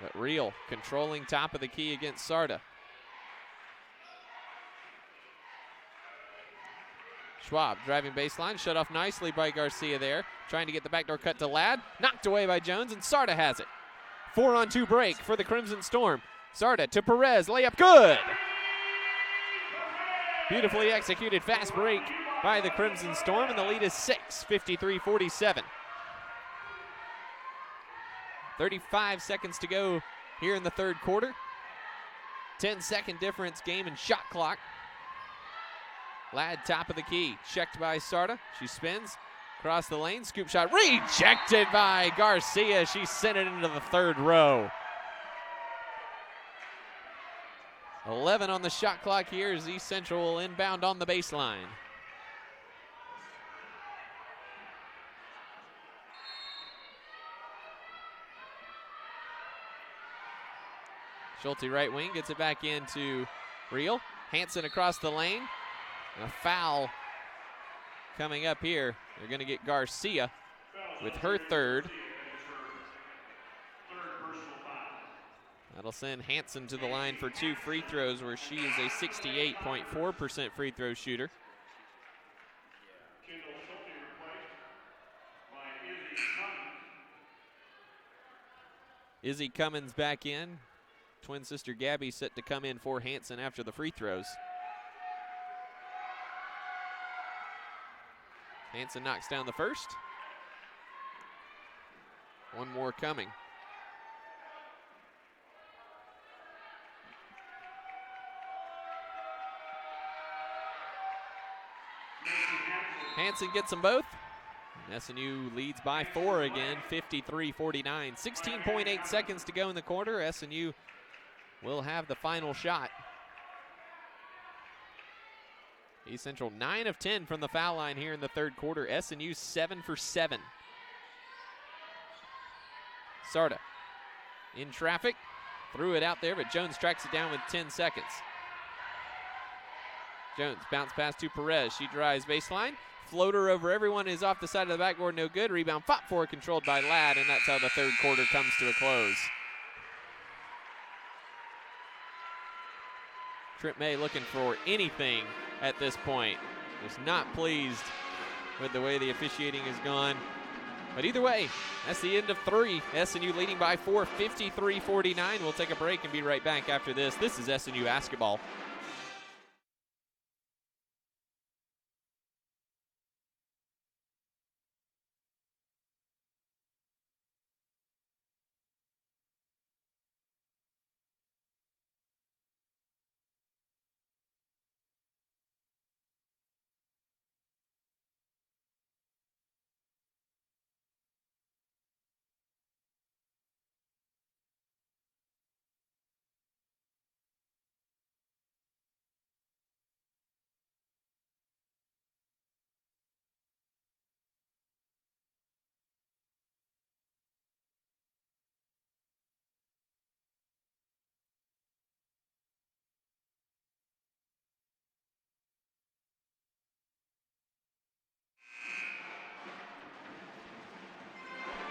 But Real controlling top of the key against Sarda. Schwab driving baseline, shut off nicely by Garcia there. Trying to get the backdoor cut to Ladd. Knocked away by Jones, and Sarda has it. 4-on-2 break for the Crimson Storm. Sarda to Perez, layup good. Beautifully executed fast break by the Crimson Storm, and the lead is 6, 53-47. 35 seconds to go here in the third quarter. 10-second difference game and shot clock. Ladd top of the key, checked by Sarda. She spins across the lane, scoop shot rejected by Garcia. She sent it into the third row. 11 on the shot clock here as East Central will inbound on the baseline. Schultzy right wing gets it back into Real. Hansen across the lane. And a foul coming up here. They're going to get Garcia with her third. That'll send Hansen to the line for 2 free throws, where she is a 68.4% free throw shooter. Kendall Schultzy replaced by Izzy Cummins. Izzy Cummins back in. Twin sister Gabby set to come in for Hansen after the free throws. Hansen knocks down the first. One more coming. Hansen gets them both. And SNU leads by 4 again, 53-49. 16.8 seconds to go in the quarter. SNU will have the final shot. East Central 9 of 10 from the foul line here in the third quarter. SNU 7 for 7. Sarda in traffic, threw it out there, but Jones tracks it down with 10 seconds. Jones bounce pass to Perez. She drives baseline. Floater over everyone is off the side of the backboard, no good. Rebound fought for, controlled by Ladd, and that's how the third quarter comes to a close. Trent May looking for anything at this point. Was not pleased with the way the officiating has gone. But either way, that's the end of 3. SNU leading by 4, 53-49. We'll take a break and be right back after this. This is SNU basketball.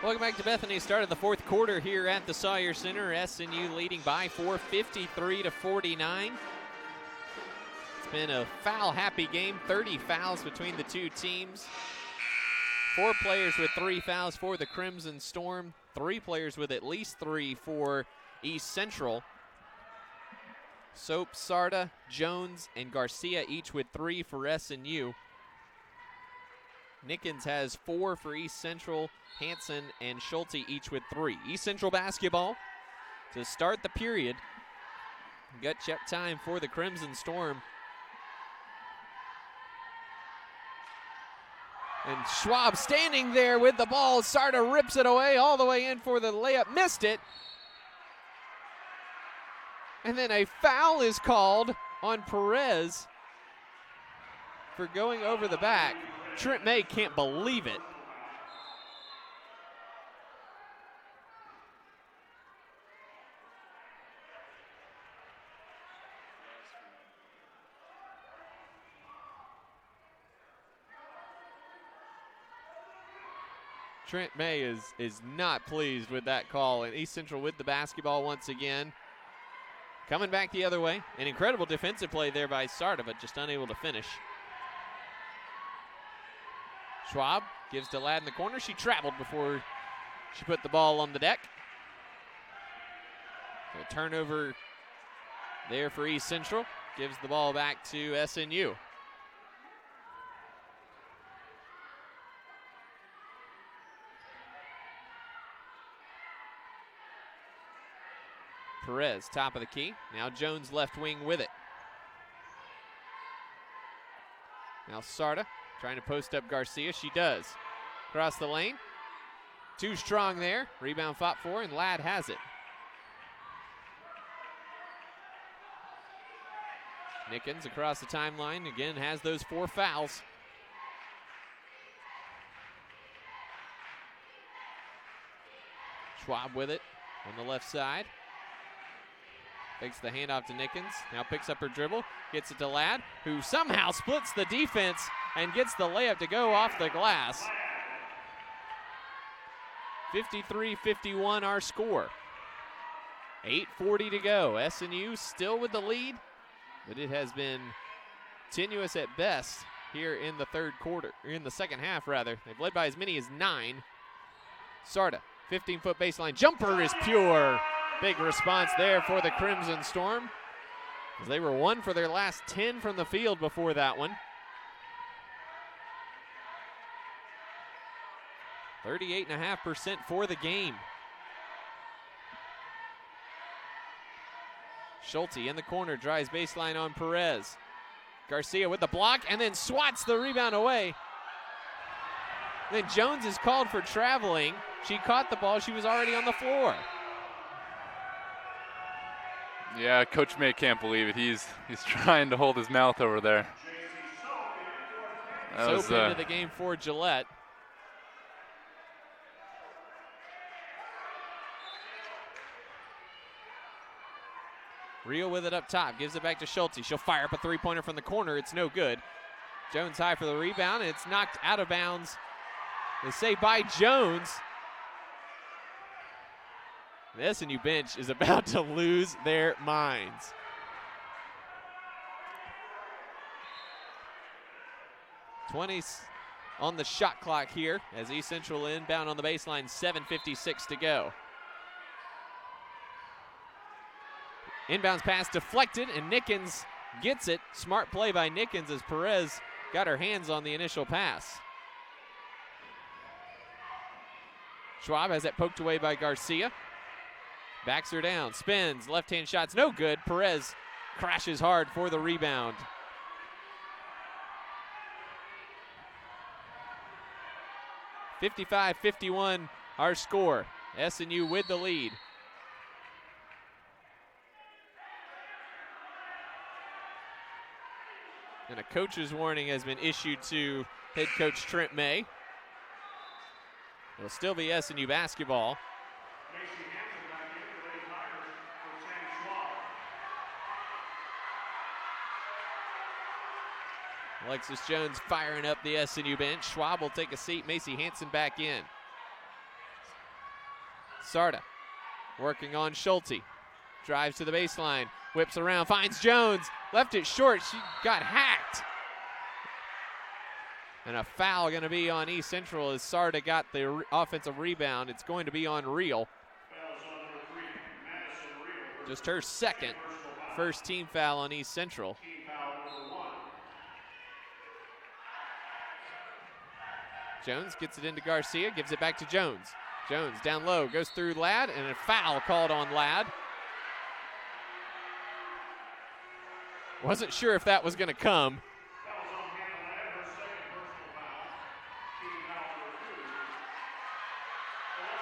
Welcome back to Bethany. Start of the fourth quarter here at the Sawyer Center. SNU leading by 4, 53-49. It's been a foul-happy game. 30 fouls between the two teams. 4 players with 3 fouls for the Crimson Storm. 3 players with at least 3 for East Central. Soap, Sarda, Jones, and Garcia each with 3 for SNU. Nickens has 4 for East Central. Hansen and Schultzy each with 3. East Central basketball to start the period. Gut check time for the Crimson Storm. And Schwab standing there with the ball. Sarda rips it away all the way in for the layup. Missed it. And then a foul is called on Perez for going over the back. Trent May can't believe it. Trent May is not pleased with that call, and East Central with the basketball once again. Coming back the other way. An incredible defensive play there by Sarda, but just unable to finish. Schwab gives to Ladd in the corner. She traveled before she put the ball on the deck. So a turnover there for East Central. Gives the ball back to SNU. Perez, top of the key. Now Jones left wing with it. Now Sarda trying to post up Garcia. She does. Across the lane. Too strong there. Rebound fought for, and Ladd has it. Nickens across the timeline. Again, has those 4 fouls. Schwab with it on the left side. Takes the handoff to Nickens. Now picks up her dribble. Gets it to Ladd, who somehow splits the defense and gets the layup to go off the glass. 53-51 our score. 8:40 to go. SNU still with the lead, but it has been tenuous at best here in the third quarter, or in the second half rather. They've led by as many as 9. Sarda, 15-foot baseline jumper is pure. Big response there for the Crimson Storm, as they were 1 for their last 10 from the field before that one. 38.5% for the game. Schultzy in the corner, drives baseline on Perez. Garcia with the block and then swats the rebound away. Then Jones is called for traveling. She caught the ball, she was already on the floor. Yeah, Coach May can't believe it. He's trying to hold his mouth over there. Soap into the game for Gillette. Rio with it up top, gives it back to Schultzy. She'll fire up a 3-pointer from the corner. It's no good. Jones high for the rebound, and it's knocked out of bounds. They say by Jones. The SNU bench is about to lose their minds. $20 on the shot clock here as East Central inbound on the baseline, 7:56 to go. Inbounds pass deflected, and Nickens gets it. Smart play by Nickens as Perez got her hands on the initial pass. Schwab has it poked away by Garcia. Backs her down, spins, left-hand shot's no good. Perez crashes hard for the rebound. $55-51 our score. SNU with the lead. And a coach's warning has been issued to head coach Trent May. It'll still be SNU basketball. Alexis Jones firing up the SNU bench. Schwab will take a seat. Macy Hansen back in. Sarda working on Schultzy. Drives to the baseline. Whips around. Finds Jones. Left it short. She got hacked. And a foul going to be on East Central as Sarda got the offensive rebound. It's going to be on Reel. Just her second. First team foul on East Central. Jones gets it into Garcia, gives it back to Jones. Jones down low, goes through Ladd, and a foul called on Ladd. Wasn't sure if that was going to come.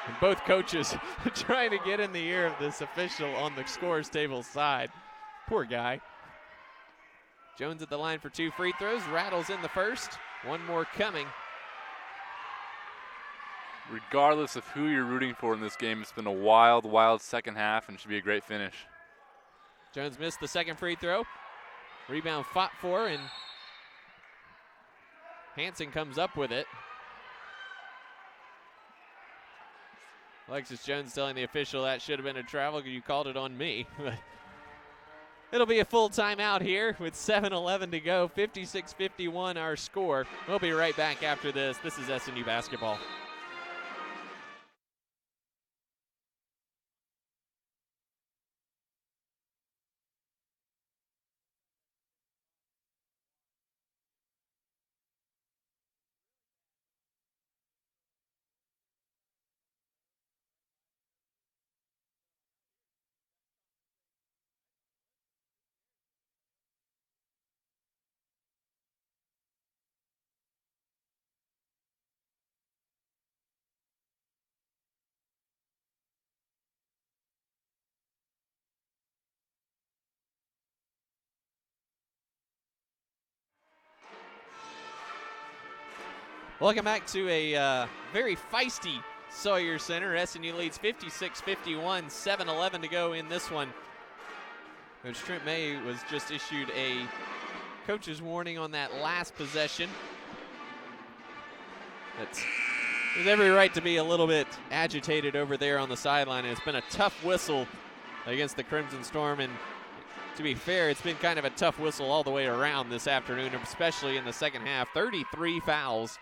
And both coaches trying to get in the ear of this official on the scores table side. Poor guy. Jones at the line for 2 free throws, rattles in the first. One more coming. Regardless of who you're rooting for in this game, it's been a wild, wild second half and should be a great finish. Jones missed the second free throw. Rebound fought for, and Hansen comes up with it. Alexis Jones telling the official that should have been a travel because you called it on me. It'll be a full timeout here with 7:11 to go. 56-51 our score. We'll be right back after this. This is SNU basketball. Welcome back to a very feisty Sawyer Center. SNU leads 56-51, 7:11 to go in this one. Coach Trent May was just issued a coach's warning on that last possession. There's every right to be a little bit agitated over there on the sideline. It's been a tough whistle against the Crimson Storm, and to be fair, it's been kind of a tough whistle all the way around this afternoon, especially in the second half. 33 fouls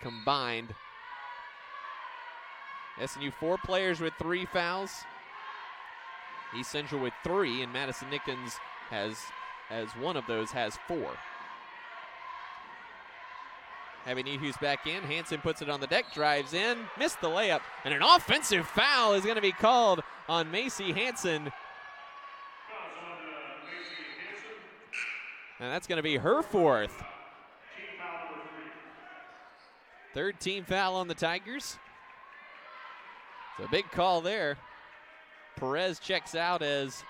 combined. SNU 4 players with 3 fouls. East Central with 3, and Madison Nickens has one of those has 4. Gabby Cummins back in. Hansen puts it on the deck, drives in, missed the layup, and an offensive foul is going to be called on Macy Hansen. And that's going to be her 4th. 3rd team foul on the Tigers. It's a big call there. Perez checks out as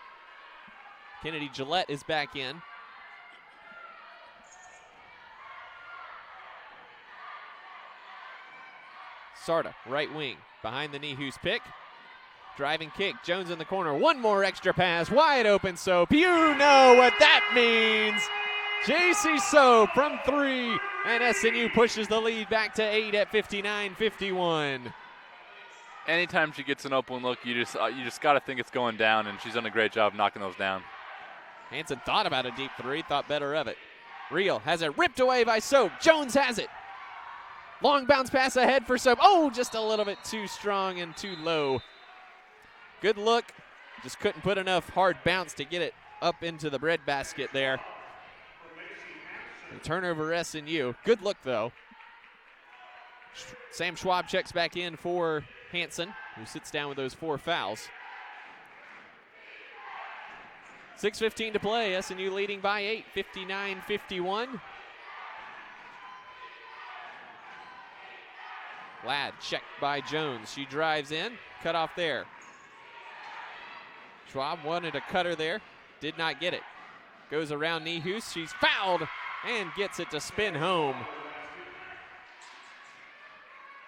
Kennedy Gillette is back in. Sarda, right wing, behind the Nehus pick. Driving kick, Jones in the corner. One more extra pass, wide open Soap. You know what that means. JC Soap from 3, and SNU pushes the lead back to 8 at 59-51. Anytime she gets an open look, you just got to think it's going down, and she's done a great job knocking those down. Hansen thought about a deep 3, thought better of it. Real has it ripped away by Soap. Jones has it. Long bounce pass ahead for Soap. Oh, just a little bit too strong and too low. Good look. Just couldn't put enough hard bounce to get it up into the breadbasket there. The turnover SNU. Good look, though. Sam Schwab checks back in for Hansen, who sits down with those 4 fouls. 6:15 to play. SNU leading by 8, 59-51. Ladd checked by Jones. She drives in, cut off there. Schwab wanted a cutter there, did not get it. Goes around Nehus. She's fouled and gets it to spin home.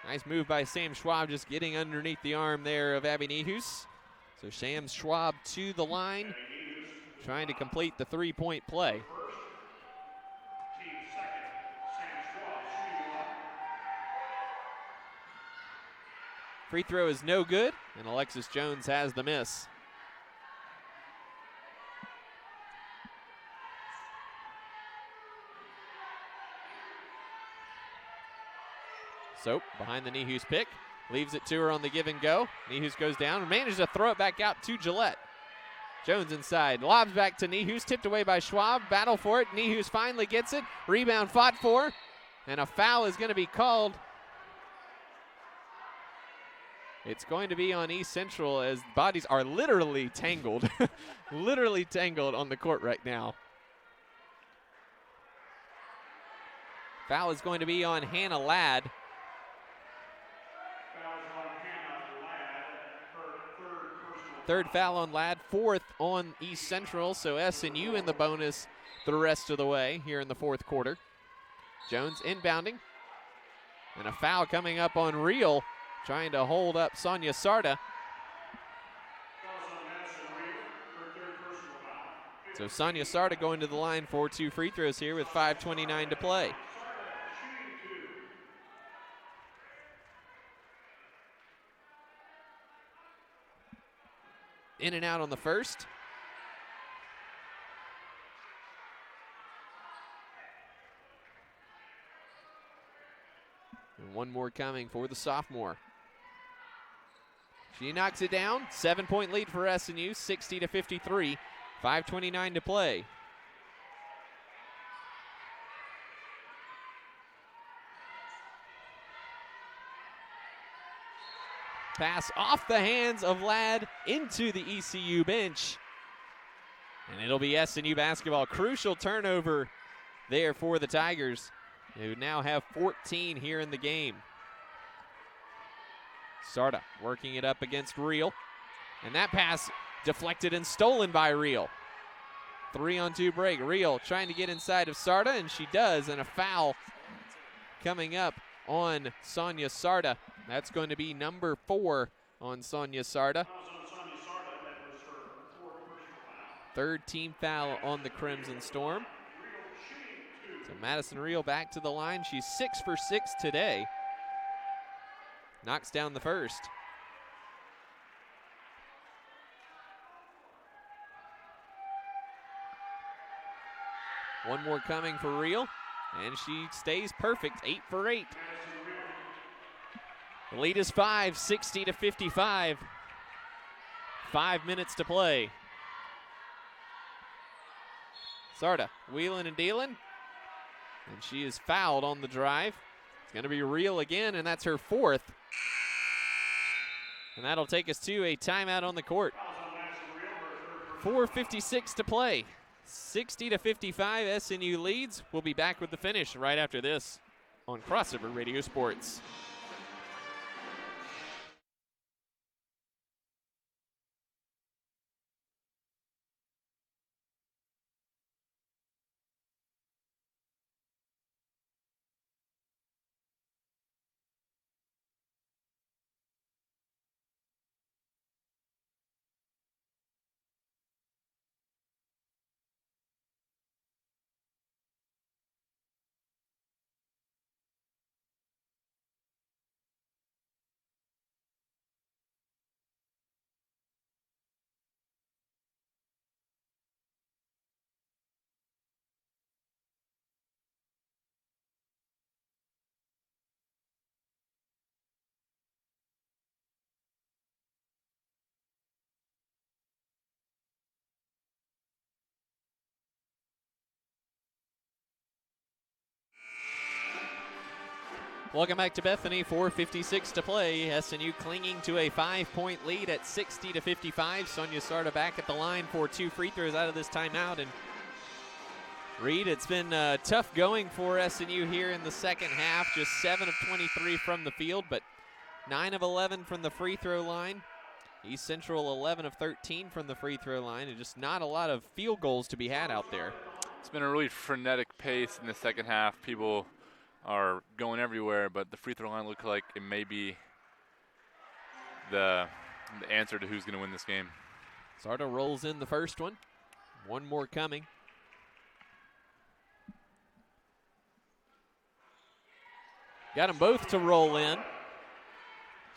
Nice move by Sam Schwab, just getting underneath the arm there of Abby Nehus. So Sam Schwab to the line, trying to complete the 3-point play. Free throw is no good, and Alexis Jones has the miss. Soap behind the Nehus pick, leaves it to her on the give and go. Nehus goes down and manages to throw it back out to Gillette. Jones inside, lobs back to Nehus, tipped away by Schwab, battle for it. Nehus finally gets it, rebound fought for, and a foul is going to be called It's going to be on East Central as bodies are literally tangled, literally tangled on the court right now. Foul is going to be on Hannah Ladd. Fouls on Hannah Ladd, her third personal Third foul on Ladd, fourth on East Central, so SNU in the bonus the rest of the way here in the fourth quarter. Jones inbounding, and a foul coming up on Reel, trying to hold up Sonia Sarda. fouls on Madison Real, her third personal foul. So Sonia Sarda going to the line for 2 free throws here with 5:29 to play. Shooting 2. In and out on the first. And one more coming for the sophomore. She knocks it down. 7-point lead for SNU, 60-53. 5:29 to play. Pass off the hands of Ladd into the ECU bench. And it'll be SNU basketball. Crucial turnover there for the Tigers, who now have 14 here in the game. Sarda working it up against Reel. And that pass deflected and stolen by Reel. 3-on-2 break. Reel trying to get inside of Sarda, and she does. And a foul coming up on Sonia Sarda. That's going to be number 4 on Sonia Sarda. Fouls on Sonia Sarda, that was her fourth personal foul. Third team foul on the Crimson Storm. Real shooting 2. So Madison Reel back to the line. She's 6 for 6 today. Knocks down the first. One more coming for Reel, and she stays perfect, 8 for 8. The lead is 5, 60-55. 5 minutes to play. Sarda wheeling and dealing, and she is fouled on the drive. It's going to be Reel again, and that's her 4th. And that'll take us to a timeout on the court. 4:56 to play. 60-55, SNU leads. We'll be back with the finish right after this on Crossover Radio Sports. Welcome back to Bethany. 4:56 to play. SNU clinging to a 5-point lead at 60-55. Sonia Sarda back at the line for 2 free throws out of this timeout. And Reed, it's been tough going for SNU here in the second half. Just 7 of 23 from the field, but 9 of 11 from the free throw line. East Central 11 of 13 from the free throw line, and just not a lot of field goals to be had out there. It's been a really frenetic pace in the second half. People are going everywhere, but the free throw line looks like it may be the answer to who's going to win this game. Sarda rolls in the first one. One more coming. Got them both to roll in.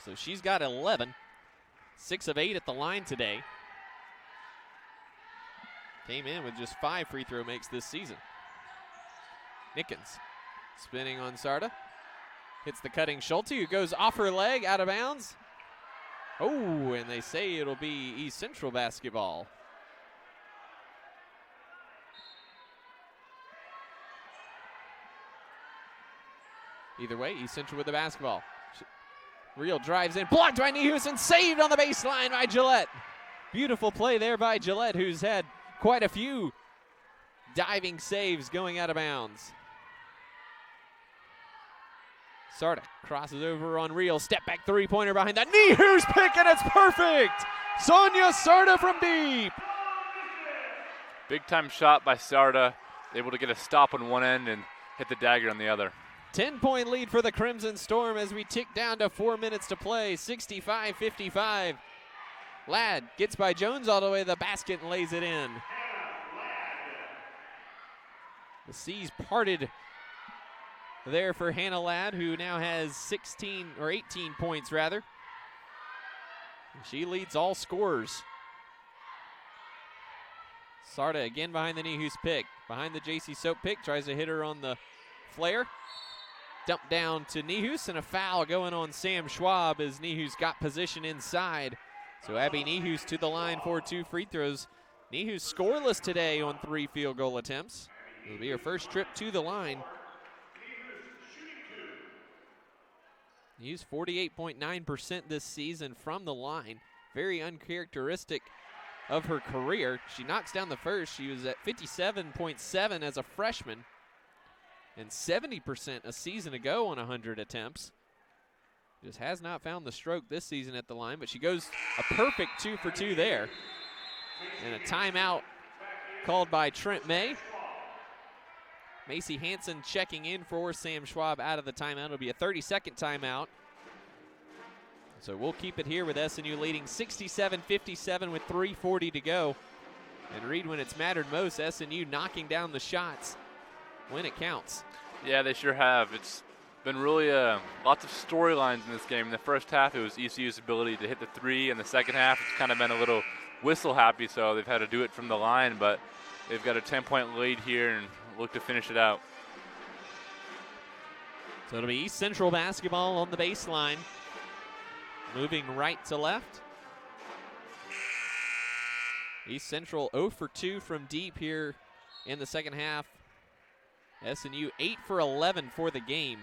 So she's got 11. 6 of 8 at the line today. Came in with just 5 free throw makes this season. Nickens spinning on Sarda. Hits the cutting Schultzy, who goes off her leg, out of bounds. Oh, and they say it'll be East Central basketball. Either way, East Central with the basketball. Real drives in, blocked by Nihus and saved on the baseline by Gillette. Beautiful play there by Gillette, who's had quite a few diving saves going out of bounds. Sarda crosses over on Real, step back three-pointer behind that. Nihus pick, and it's perfect! Sonia Sarda from deep. Big time shot by Sarda, able to get a stop on one end and hit the dagger on the other. 10-point lead for the Crimson Storm as we tick down to 4 minutes to play, 65-55. Ladd gets by Jones all the way to the basket and lays it in. The seas parted there for Hannah Ladd, who now has 18 points rather. She leads all scorers. Sarda again behind the Nihus pick. Behind the JC Soap pick, tries to hit her on the flare. Dump down to Nihus, and a foul going on Sam Schwab as Nihus got position inside. So Abby Nihus to the line for 2 free throws. Nihus scoreless today on 3 field goal attempts. It'll be her first trip to the line. Nihus 48.9% this season from the line. Very uncharacteristic of her career. She knocks down the first. She was at 57.7 as a freshman and 70% a season ago on 100 attempts. Just has not found the stroke this season at the line, but she goes a perfect 2 for 2 there. And a timeout called by Trent May. Macy Hansen checking in for Sam Schwab out of the timeout. It'll be a 30-second timeout. So we'll keep it here with SNU leading 67-57 with 3:40 to go. And Reed, when it's mattered most, SNU knocking down the shots when it counts. Yeah, they sure have. It's been really lots of storylines in this game. In the first half, it was ECU's ability to hit the three. In the second half, it's kind of been a little whistle happy, so they've had to do it from the line. But they've got a 10-point lead here and look to finish it out. So it'll be East Central basketball on the baseline. Moving right to left. East Central 0 for 2 from deep here in the second half. SNU 8 for 11 for the game.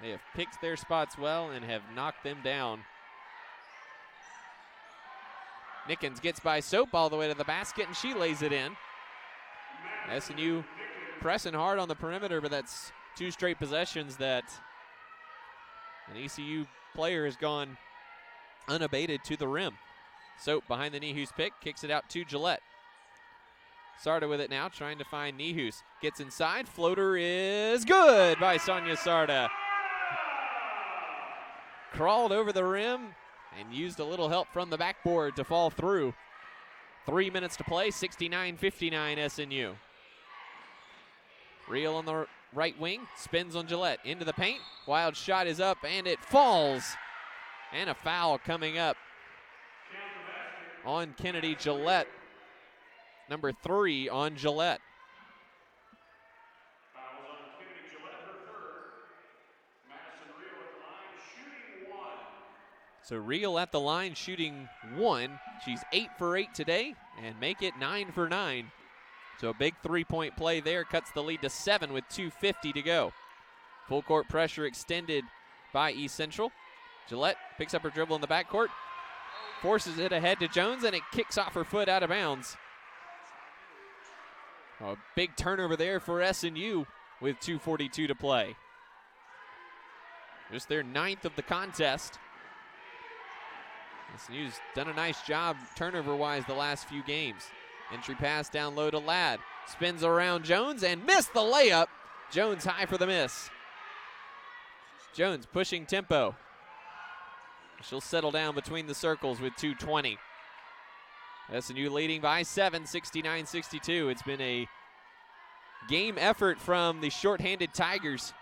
They have picked their spots well and have knocked them down. Nickens gets by Soap all the way to the basket, and she lays it in. SNU pressing hard on the perimeter, but that's 2 straight possessions that an ECU player has gone unabated to the rim. Soap behind the Nihus pick, kicks it out to Gillette. Sarda with it now, trying to find Nihus. Gets inside, floater is good by Sonia Sarda. Crawled over the rim and used a little help from the backboard to fall through. 3 minutes to play, 69-59 SNU. Real on the right wing, spins on Gillette, into the paint. Wild shot is up, and it falls. And a foul coming up on Kennedy Gillette. Number 3 on Gillette. Fouls on Kennedy Gillette, her third. Madison Real at the line, shooting 1. So Real at the line, shooting 1. She's 8 for 8 today, and make it 9 for 9. So a big 3-point play there, cuts the lead to 7 with 2:50 to go. Full court pressure extended by East Central. Gillette picks up her dribble in the backcourt, forces it ahead to Jones, and it kicks off her foot out of bounds. A big turnover there for SNU with 2:42 to play. Just their 9th of the contest. SNU's done a nice job turnover-wise the last few games. Entry pass down low to Ladd. Spins around Jones and missed the layup. Jones high for the miss. Jones pushing tempo. She'll settle down between the circles with 2:20. SNU leading by 7, 69-62. It's been a game effort from the shorthanded Tigers.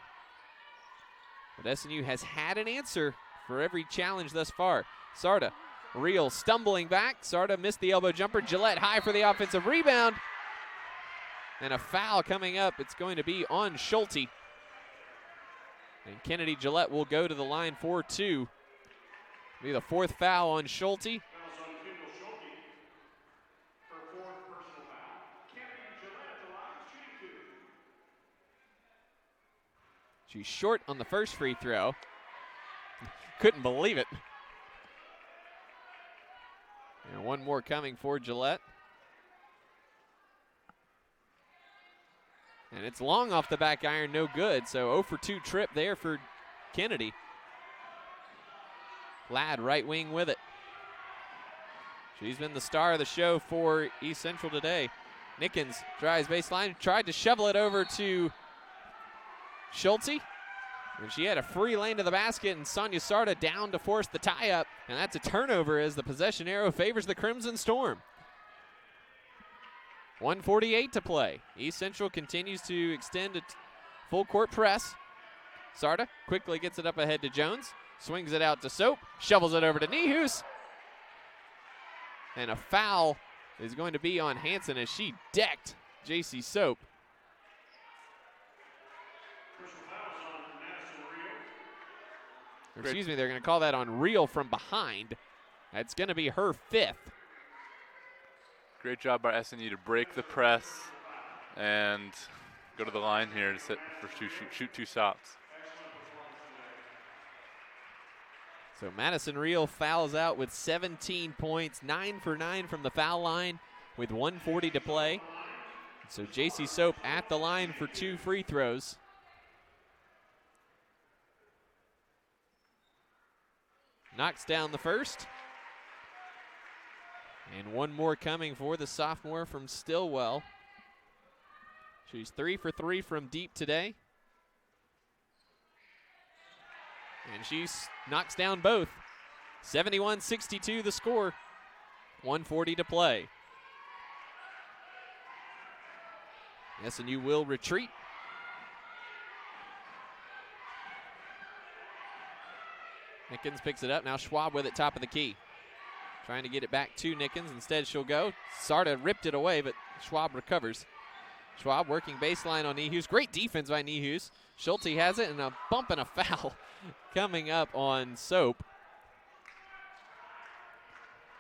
But SNU has had an answer for every challenge thus far. Sarda, Real stumbling back. Sarda missed the elbow jumper. Gillette high for the offensive rebound. And a foul coming up. It's going to be on Schultzy. And Kennedy Gillette will go to the line for 2. Be the 4th foul on Schultzy. Fouls on Kendall Schultzy. Her 4th personal foul. Kennedy Gillette at the line, shooting 2. She's short on the first free throw. couldn't believe it. And one more coming for Gillette. And it's long off the back iron, no good. So 0 for 2 trip there for Kennedy. Ladd right wing with it. She's been the star of the show for East Central today. Nickens drives baseline, tried to shovel it over to Schultzy. And she had a free lane to the basket, and Sonia Sarda down to force the tie-up. And that's a turnover as the possession arrow favors the Crimson Storm. 1:48 to play. East Central continues to extend a full court press. Sarda quickly gets it up ahead to Jones. Swings it out to Soap. Shovels it over to Nehus. And a foul is going to be on Hanson as she decked J.C. Soap. Excuse me, they're going to call that on Reel from behind. That's going to be her 5th. Great job by SNU to break the press and go to the line here to shoot 2 shots. So Madison Reel fouls out with 17 points, 9 for 9 from the foul line with 1:40 to play. So J.C. Soap at the line for 2 free throws. Knocks down the first. And one more coming for the sophomore from Stillwell. She's 3 for 3 from deep today. And she knocks down both. 71-62 the score. 1:40 to play. SNU will retreat. Nickens picks it up. Now Schwab with it top of the key. Trying to get it back to Nickens. Instead she'll go. Sarda ripped it away, but Schwab recovers. Schwab working baseline on Nehus. Great defense by Nehus. Schultzy has it, and a bump and a foul coming up on Soap.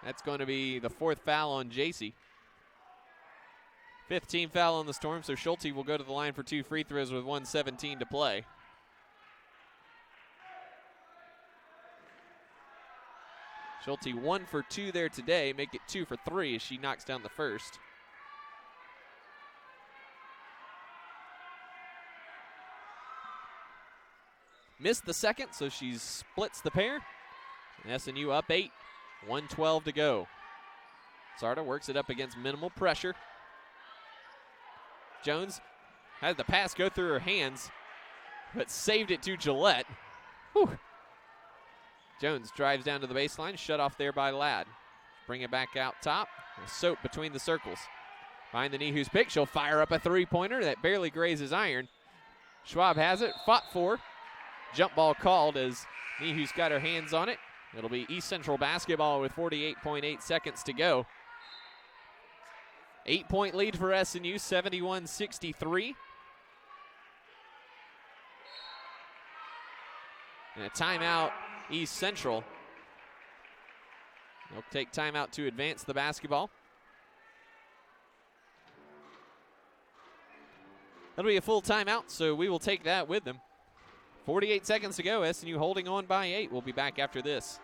That's going to be the 4th foul on JC. 5th team foul on the Storm, so Schultzy will go to the line for 2 free throws with 1:17 to play. Schultzy 1 for 2 there today, make it 2 for 3 as she knocks down the first. Missed the second, so she splits the pair. And SNU up 8, 1:12 to go. Sarda works it up against minimal pressure. Jones has the pass go through her hands, but saved it to Gillette. Whew. Jones drives down to the baseline, shut off there by Ladd. Bring it back out top. Soap between the circles. Find the Nehus pick. She'll fire up a 3-pointer that barely grazes iron. Schwab has it, fought for. Jump ball called as Nehus got her hands on it. It'll be East Central basketball with 48.8 seconds to go. 8-point lead for SNU, 71-63. And a timeout, East Central. They'll take timeout to advance the basketball. That'll be a full timeout, so we will take that with them. 48 seconds to go. SNU holding on by 8. We'll be back after this.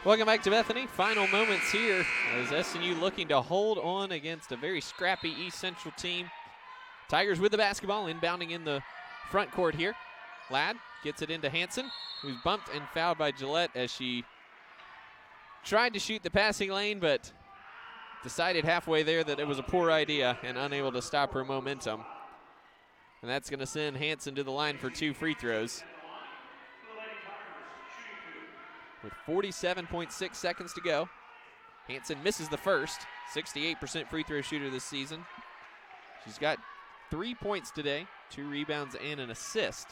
Welcome back to Bethany. Final moments here as SNU looking to hold on against a very scrappy East Central team. Tigers with the basketball, inbounding in the front court here. Ladd gets it into Hanson, who's bumped and fouled by Gillette as she tried to shoot the passing lane, but decided halfway there that it was a poor idea and unable to stop her momentum. And that's going to send Hanson to the line for 2 free throws. With 47.6 seconds to go, Hanson misses the first, 68% free throw shooter this season. She's got 3 points today, 2 rebounds and an assist.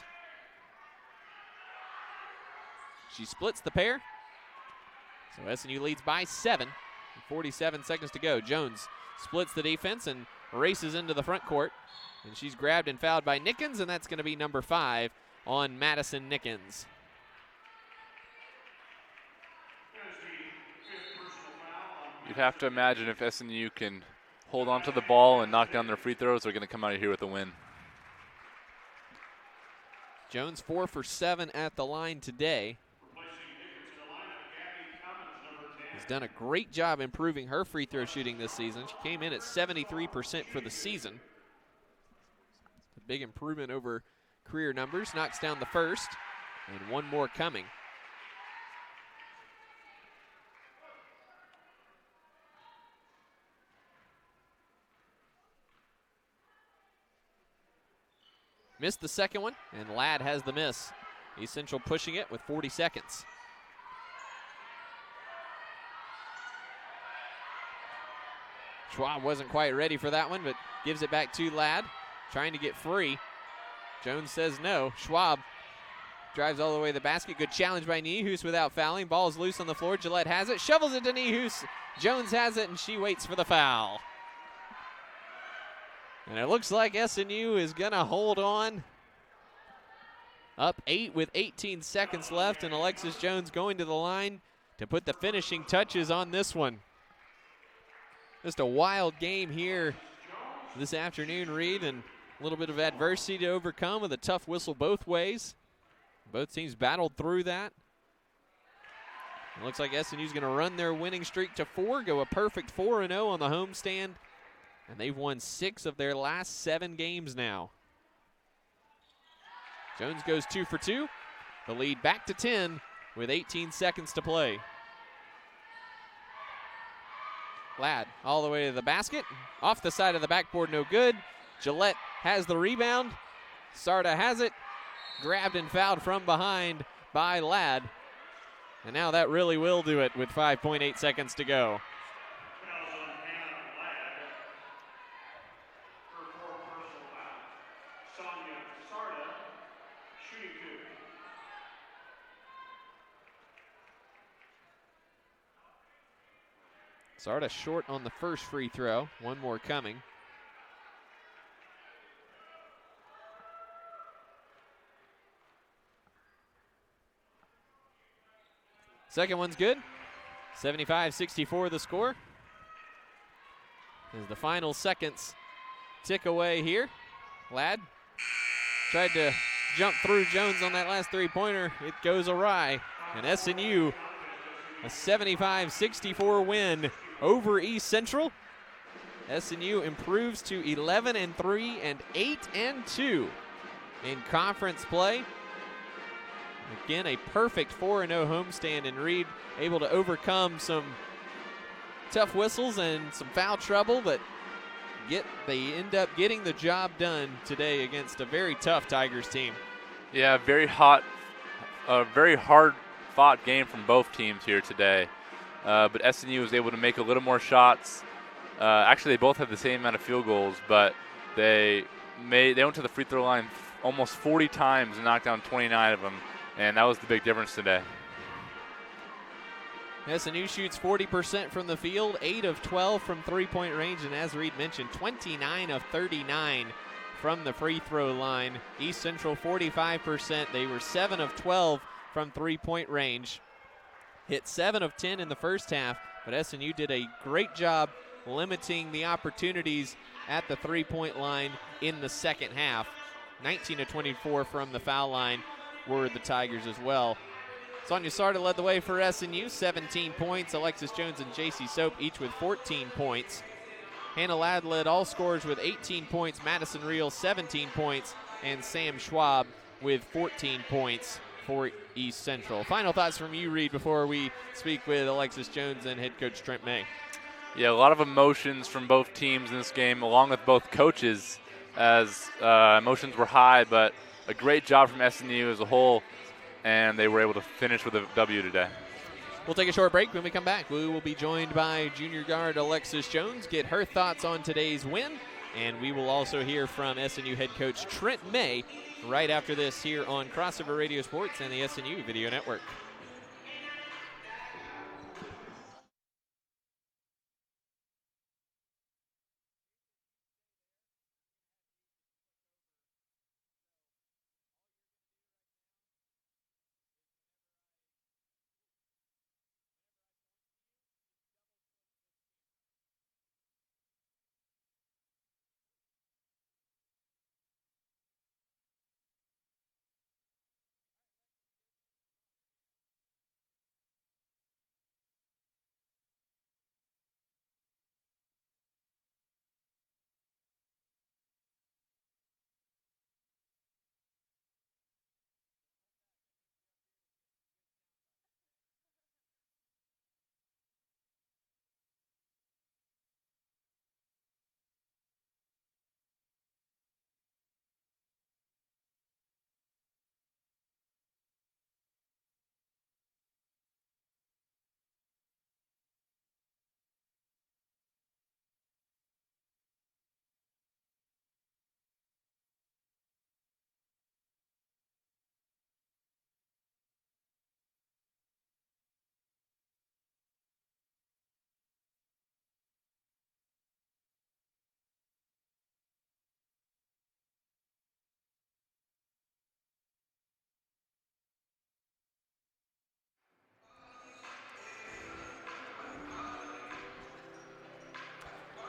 She splits the pair, so SNU leads by 7. 47 seconds to go. Jones splits the defense and races into the front court. And she's grabbed and fouled by Nickens, and that's going to be number 5 on Madison Nickens. You'd have to imagine if SNU can hold on to the ball and knock down their free throws, they're going to come out of here with a win. Jones 4 for 7 at the line today. Has done a great job improving her free throw shooting this season. She came in at 73% for the season. A big improvement over career numbers. Knocks down the first, and one more coming. Missed the second one, and Ladd has the miss. East Central pushing it with 40 seconds. Schwab wasn't quite ready for that one, but gives it back to Ladd, trying to get free. Jones says no. Schwab drives all the way to the basket. Good challenge by Niehaus without fouling. Ball's loose on the floor. Gillette has it, shovels it to Niehaus. Jones has it, and she waits for the foul. And it looks like SNU is going to hold on. Up 8 with 18 seconds left, and Alexis Jones going to the line to put the finishing touches on this one. Just a wild game here this afternoon, Reed, and a little bit of adversity to overcome with a tough whistle both ways. Both teams battled through that. It looks like SNU's going to run their winning streak to 4, go a perfect 4-0 on the homestand. And they've won 6 of their last 7 games now. Jones goes 2 for 2. The lead back to 10 with 18 seconds to play. Ladd all the way to the basket. Off the side of the backboard, no good. Gillette has the rebound. Sarda has it. Grabbed and fouled from behind by Ladd. And now that really will do it with 5.8 seconds to go. Sarda short on the first free throw. One more coming. Second one's good. 75-64 the score. As the final seconds tick away here. Ladd tried to jump through Jones on that last three-pointer. It goes awry. And SNU, a 75-64 win over East Central. SNU improves to 11-3 and 8-2 in conference play. Again, a perfect 4-0 homestand, and Reed able to overcome some tough whistles and some foul trouble, but they end up getting the job done today against a very tough Tigers team. Yeah, very hard fought game from both teams here today. But SNU was able to make a little more shots. Actually, they both had the same amount of field goals, but they went to the free throw line almost 40 times and knocked down 29 of them, and that was the big difference today. SNU shoots 40% from the field, 8 of 12 from three-point range, and as Reed mentioned, 29 of 39 from the free throw line. East Central 45%. They were 7 of 12 from three-point range. Hit 7 of 10 in the first half, but SNU did a great job limiting the opportunities at the three-point line in the second half. 19 of 24 from the foul line were the Tigers as well. Sonia Sarda led the way for SNU, 17 points. Alexis Jones and J.C. Soap each with 14 points. Hannah Ladd led all scorers with 18 points. Madison Reel, 17 points. And Sam Schwab with 14 points for East Central. Final thoughts from you, Reed, before we speak with Alexis Jones and head coach Trent May. Yeah, a lot of emotions from both teams in this game, along with both coaches, as emotions were high, but a great job from SNU as a whole, and they were able to finish with a W today. We'll take a short break. When we come back, we will be joined by junior guard Alexis Jones, get her thoughts on today's win, and we will also hear from SNU head coach Trent May right after this here on Crossover Radio Sports and the SNU Video Network.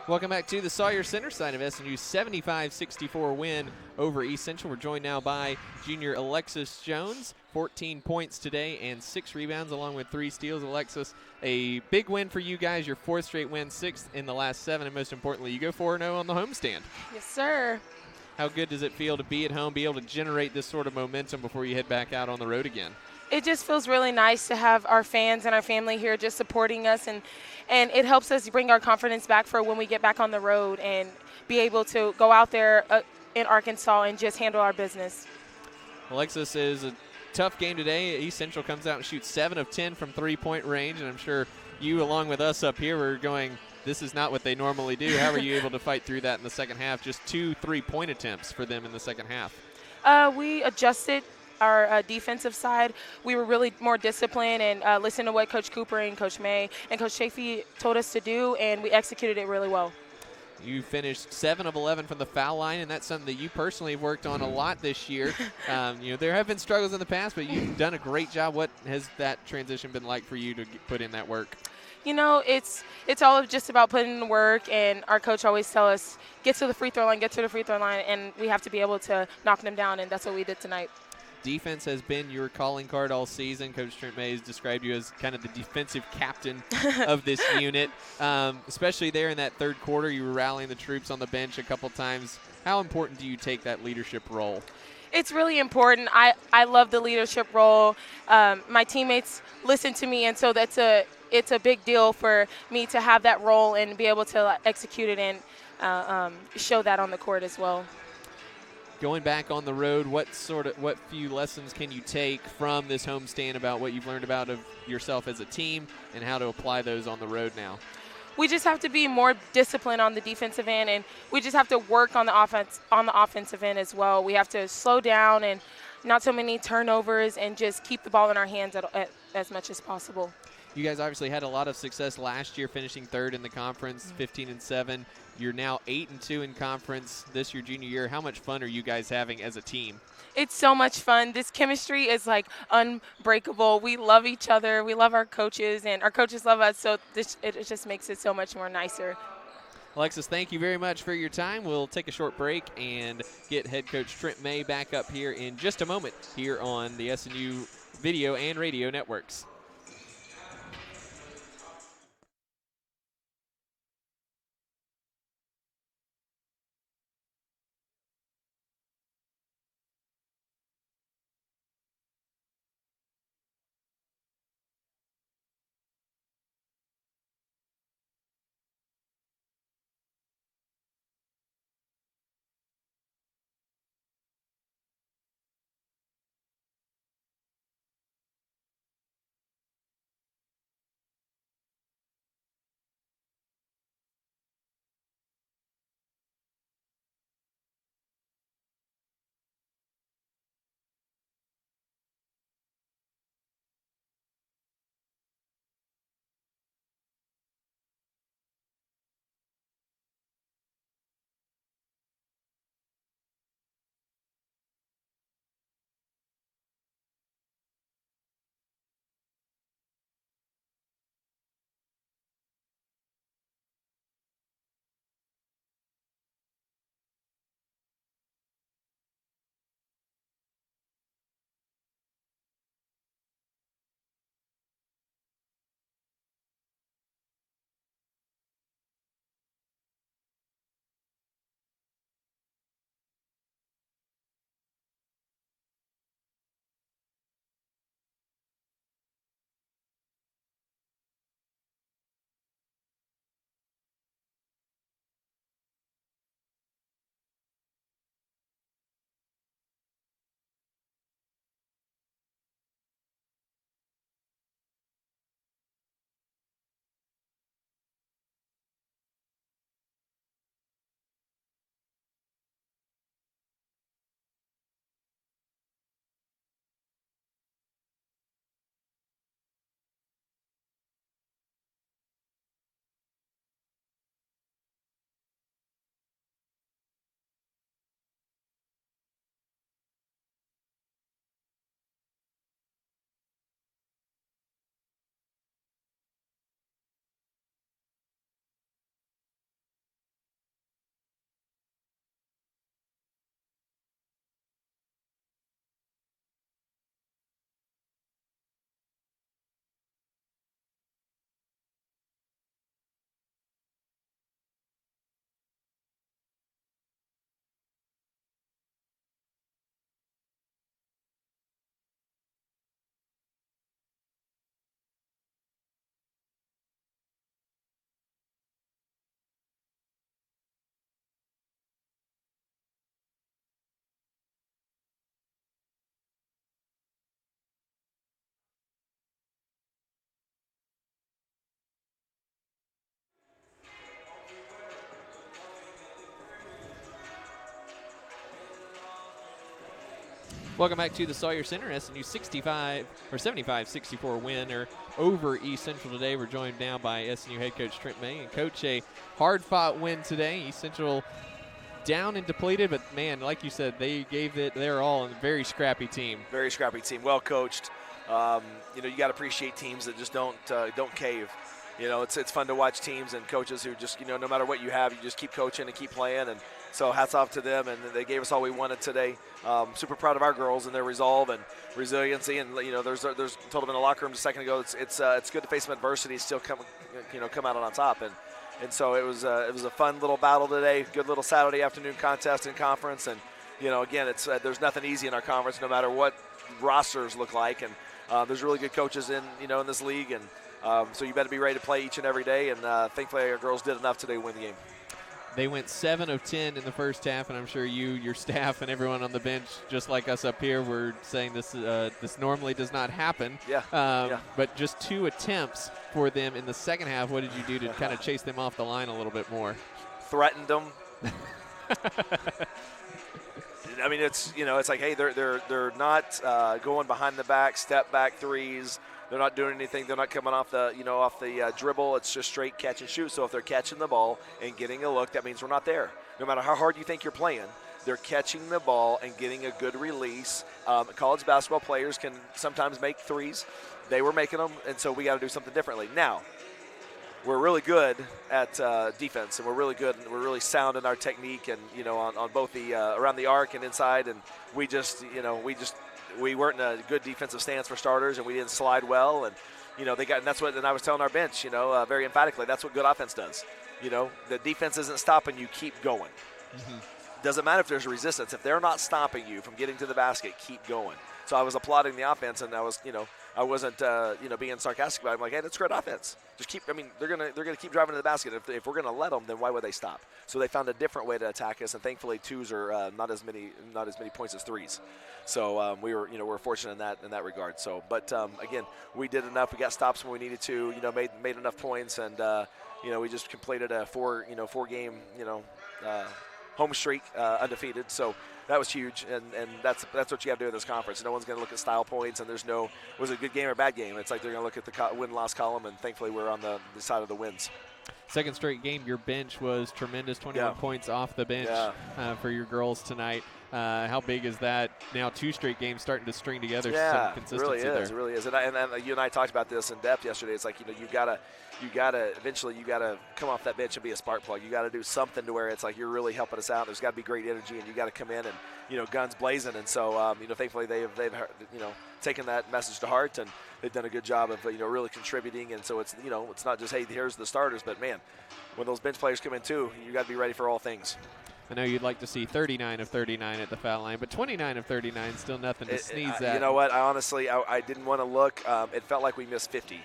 Welcome back to the Sawyer Center side of SNU's 75-64 win over East Central. We're joined now by junior Alexis Jones, 14 points today and 6 rebounds along with 3 steals. Alexis, a big win for you guys, your 4th straight win, 6th in the last 7, and most importantly, you go 4-0 on the homestand. Yes, sir. How good does it feel to be at home, be able to generate this sort of momentum before you head back out on the road again? It just feels really nice to have our fans and our family here just supporting us, and it helps us bring our confidence back for when we get back on the road and be able to go out there in Arkansas and just handle our business. Alexis, is a tough game today. East Central comes out and shoots 7 of 10 from three-point range, and I'm sure you, along with us up here, were going, this is not what they normally do. How were you able to fight through that in the second half? Just 2 3-point attempts for them in the second half. We adjusted our defensive side. We were really more disciplined and listened to what Coach Cooper and Coach May and Coach Chafee told us to do, and we executed it really well. You finished 7 of 11 from the foul line, and that's something that you personally have worked on a lot this year. There have been struggles in the past, but you've done a great job. What has that transition been like for you to put in that work? It's all just about putting in the work, and our coach always tells us, get to the free throw line, and we have to be able to knock them down, and that's what we did tonight. Defense has been your calling card all season. Coach Trent May has described you as kind of the defensive captain of this unit. Especially there in that third quarter, you were rallying the troops on the bench a couple times. How important do you take that leadership role? It's really important. I love the leadership role. My teammates listen to me, and so it's a big deal for me to have that role and be able to execute it and show that on the court as well. Going back on the road, what few lessons can you take from this homestand about what you've learned about of yourself as a team and how to apply those on the road now? We just have to be more disciplined on the defensive end, and we just have to work on the offensive end as well. We have to slow down and not so many turnovers and just keep the ball in our hands as much as possible. You guys obviously had a lot of success last year, finishing 3rd in the conference, 15-7. You're now 8-2 in conference this your junior year. How much fun are you guys having as a team? It's so much fun. This chemistry is like unbreakable. We love each other. We love our coaches, and our coaches love us. So it just makes it so much more nicer. Alexis, thank you very much for your time. We'll take a short break and get head coach Trent May back up here in just a moment here on the SNU Video and Radio Networks. Welcome back to the Sawyer Center. SNU 75-64 winner over East Central today. We're joined now by SNU head coach Trent May. And Coach, a hard-fought win today. East Central down and depleted, but man, like you said, they gave it their all, and a very scrappy team. Very scrappy team, well coached. You got to appreciate teams that just don't cave. It's fun to watch teams and coaches who just, no matter what you have, you just keep coaching and keep playing. And so hats off to them, and they gave us all we wanted today. Super proud of our girls and their resolve and resiliency. And there's told them in the locker room just a second ago, it's good to face some adversity and still come out on top. And so it was a fun little battle today. Good little Saturday afternoon contest in conference. And again, there's nothing easy in our conference, no matter what rosters look like. And there's really good coaches in this league, and so you better be ready to play each and every day. And thankfully, our girls did enough today to win the game. They went 7 of 10 in the first half, and I'm sure you, your staff, and everyone on the bench, just like us up here, were saying this normally does not happen. Yeah. But just 2 attempts for them in the second half. What did you do to kind of chase them off the line a little bit more? Threatened them. I mean, it's like, hey, they're not going behind the back, step back threes. They're not doing anything. They're not coming off the dribble. It's just straight catch and shoot. So if they're catching the ball and getting a look, that means we're not there. No matter how hard you think you're playing, they're catching the ball and getting a good release. College basketball players can sometimes make threes. They were making them, and so we got to do something differently. Now, we're really good at defense, and we're really good. And we're really sound in our technique, and on both the around the arc and inside. And we weren't in a good defensive stance for starters, and we didn't slide well. And and that's what. And I was telling our bench, very emphatically, that's what good offense does. The defense isn't stopping you. Keep going. Mm-hmm. Doesn't matter if there's resistance. If they're not stopping you from getting to the basket, keep going. So I was applauding the offense, and I was, I wasn't, being sarcastic about it. I'm like, hey, that's great offense. Just keep. I mean, they're gonna keep driving to the basket. If we're gonna let them, then why would they stop? So they found a different way to attack us, and thankfully twos are not as many points as threes. So we're fortunate in that regard. So, but again, we did enough. We got stops when we needed to. Made enough points, and we just completed a four game home streak undefeated. So that was huge, and that's what you have to do in this conference. No one's going to look at style points, and there's no was it a good game or bad game. It's like they're going to look at the win-loss column, and thankfully we're on the side of the wins. Second straight game, your bench was tremendous, 21 points off the bench for your girls tonight. How big is that? Now 2 straight games starting to string together some consistency there. It really is. And you and I talked about this in depth yesterday. It's like, you gotta eventually come off that bench and be a spark plug. You got to do something to where it's like you're really helping us out. There's got to be great energy, and you got to come in and guns blazing. And so thankfully they've taken that message to heart, and they've done a good job of really contributing. And so it's it's not just, hey, here's the starters, but man, when those bench players come in too, you got to be ready for all things. I know you'd like to see 39 of 39 at the foul line, but 29 of 39 still nothing to sneeze at. You know what? I honestly didn't want to look. It felt like we missed 50.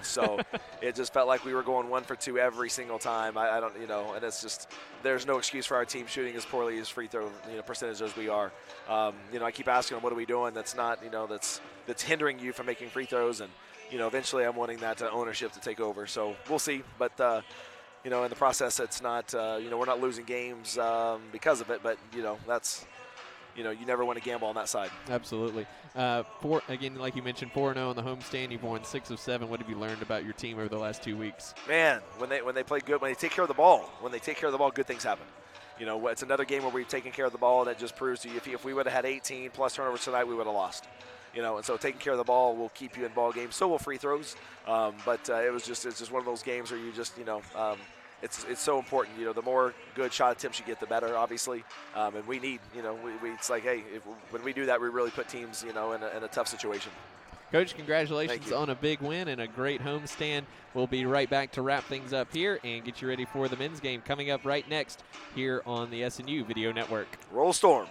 So it just felt like we were going 1 for 2 every single time. I don't, and it's just there's no excuse for our team shooting as poorly as free throw percentage as we are. I keep asking them, what are we doing? That's not that's hindering you from making free throws, and eventually I'm wanting that ownership to take over. So we'll see, but. In the process, it's not, we're not losing games because of it, but, that's, you never want to gamble on that side. Absolutely. Again, like you mentioned, 4-0 on the homestand. You've won 6 of 7. What have you learned about your team over the last 2 weeks? Man, when they play good, when they take care of the ball, good things happen. It's another game where we've taken care of the ball, and it just proves to you, if we would have had 18 plus turnovers tonight, we would have lost. And so taking care of the ball will keep you in ball games. So will free throws. But it's just one of those games where you just, it's so important. The more good shot attempts you get, the better, obviously. And we need, it's like, hey, when we do that, we really put teams, in a tough situation. Coach, congratulations on a big win and a great homestand. We'll be right back to wrap things up here and get you ready for the men's game coming up right next here on the SNU Video Network. Roll Storm.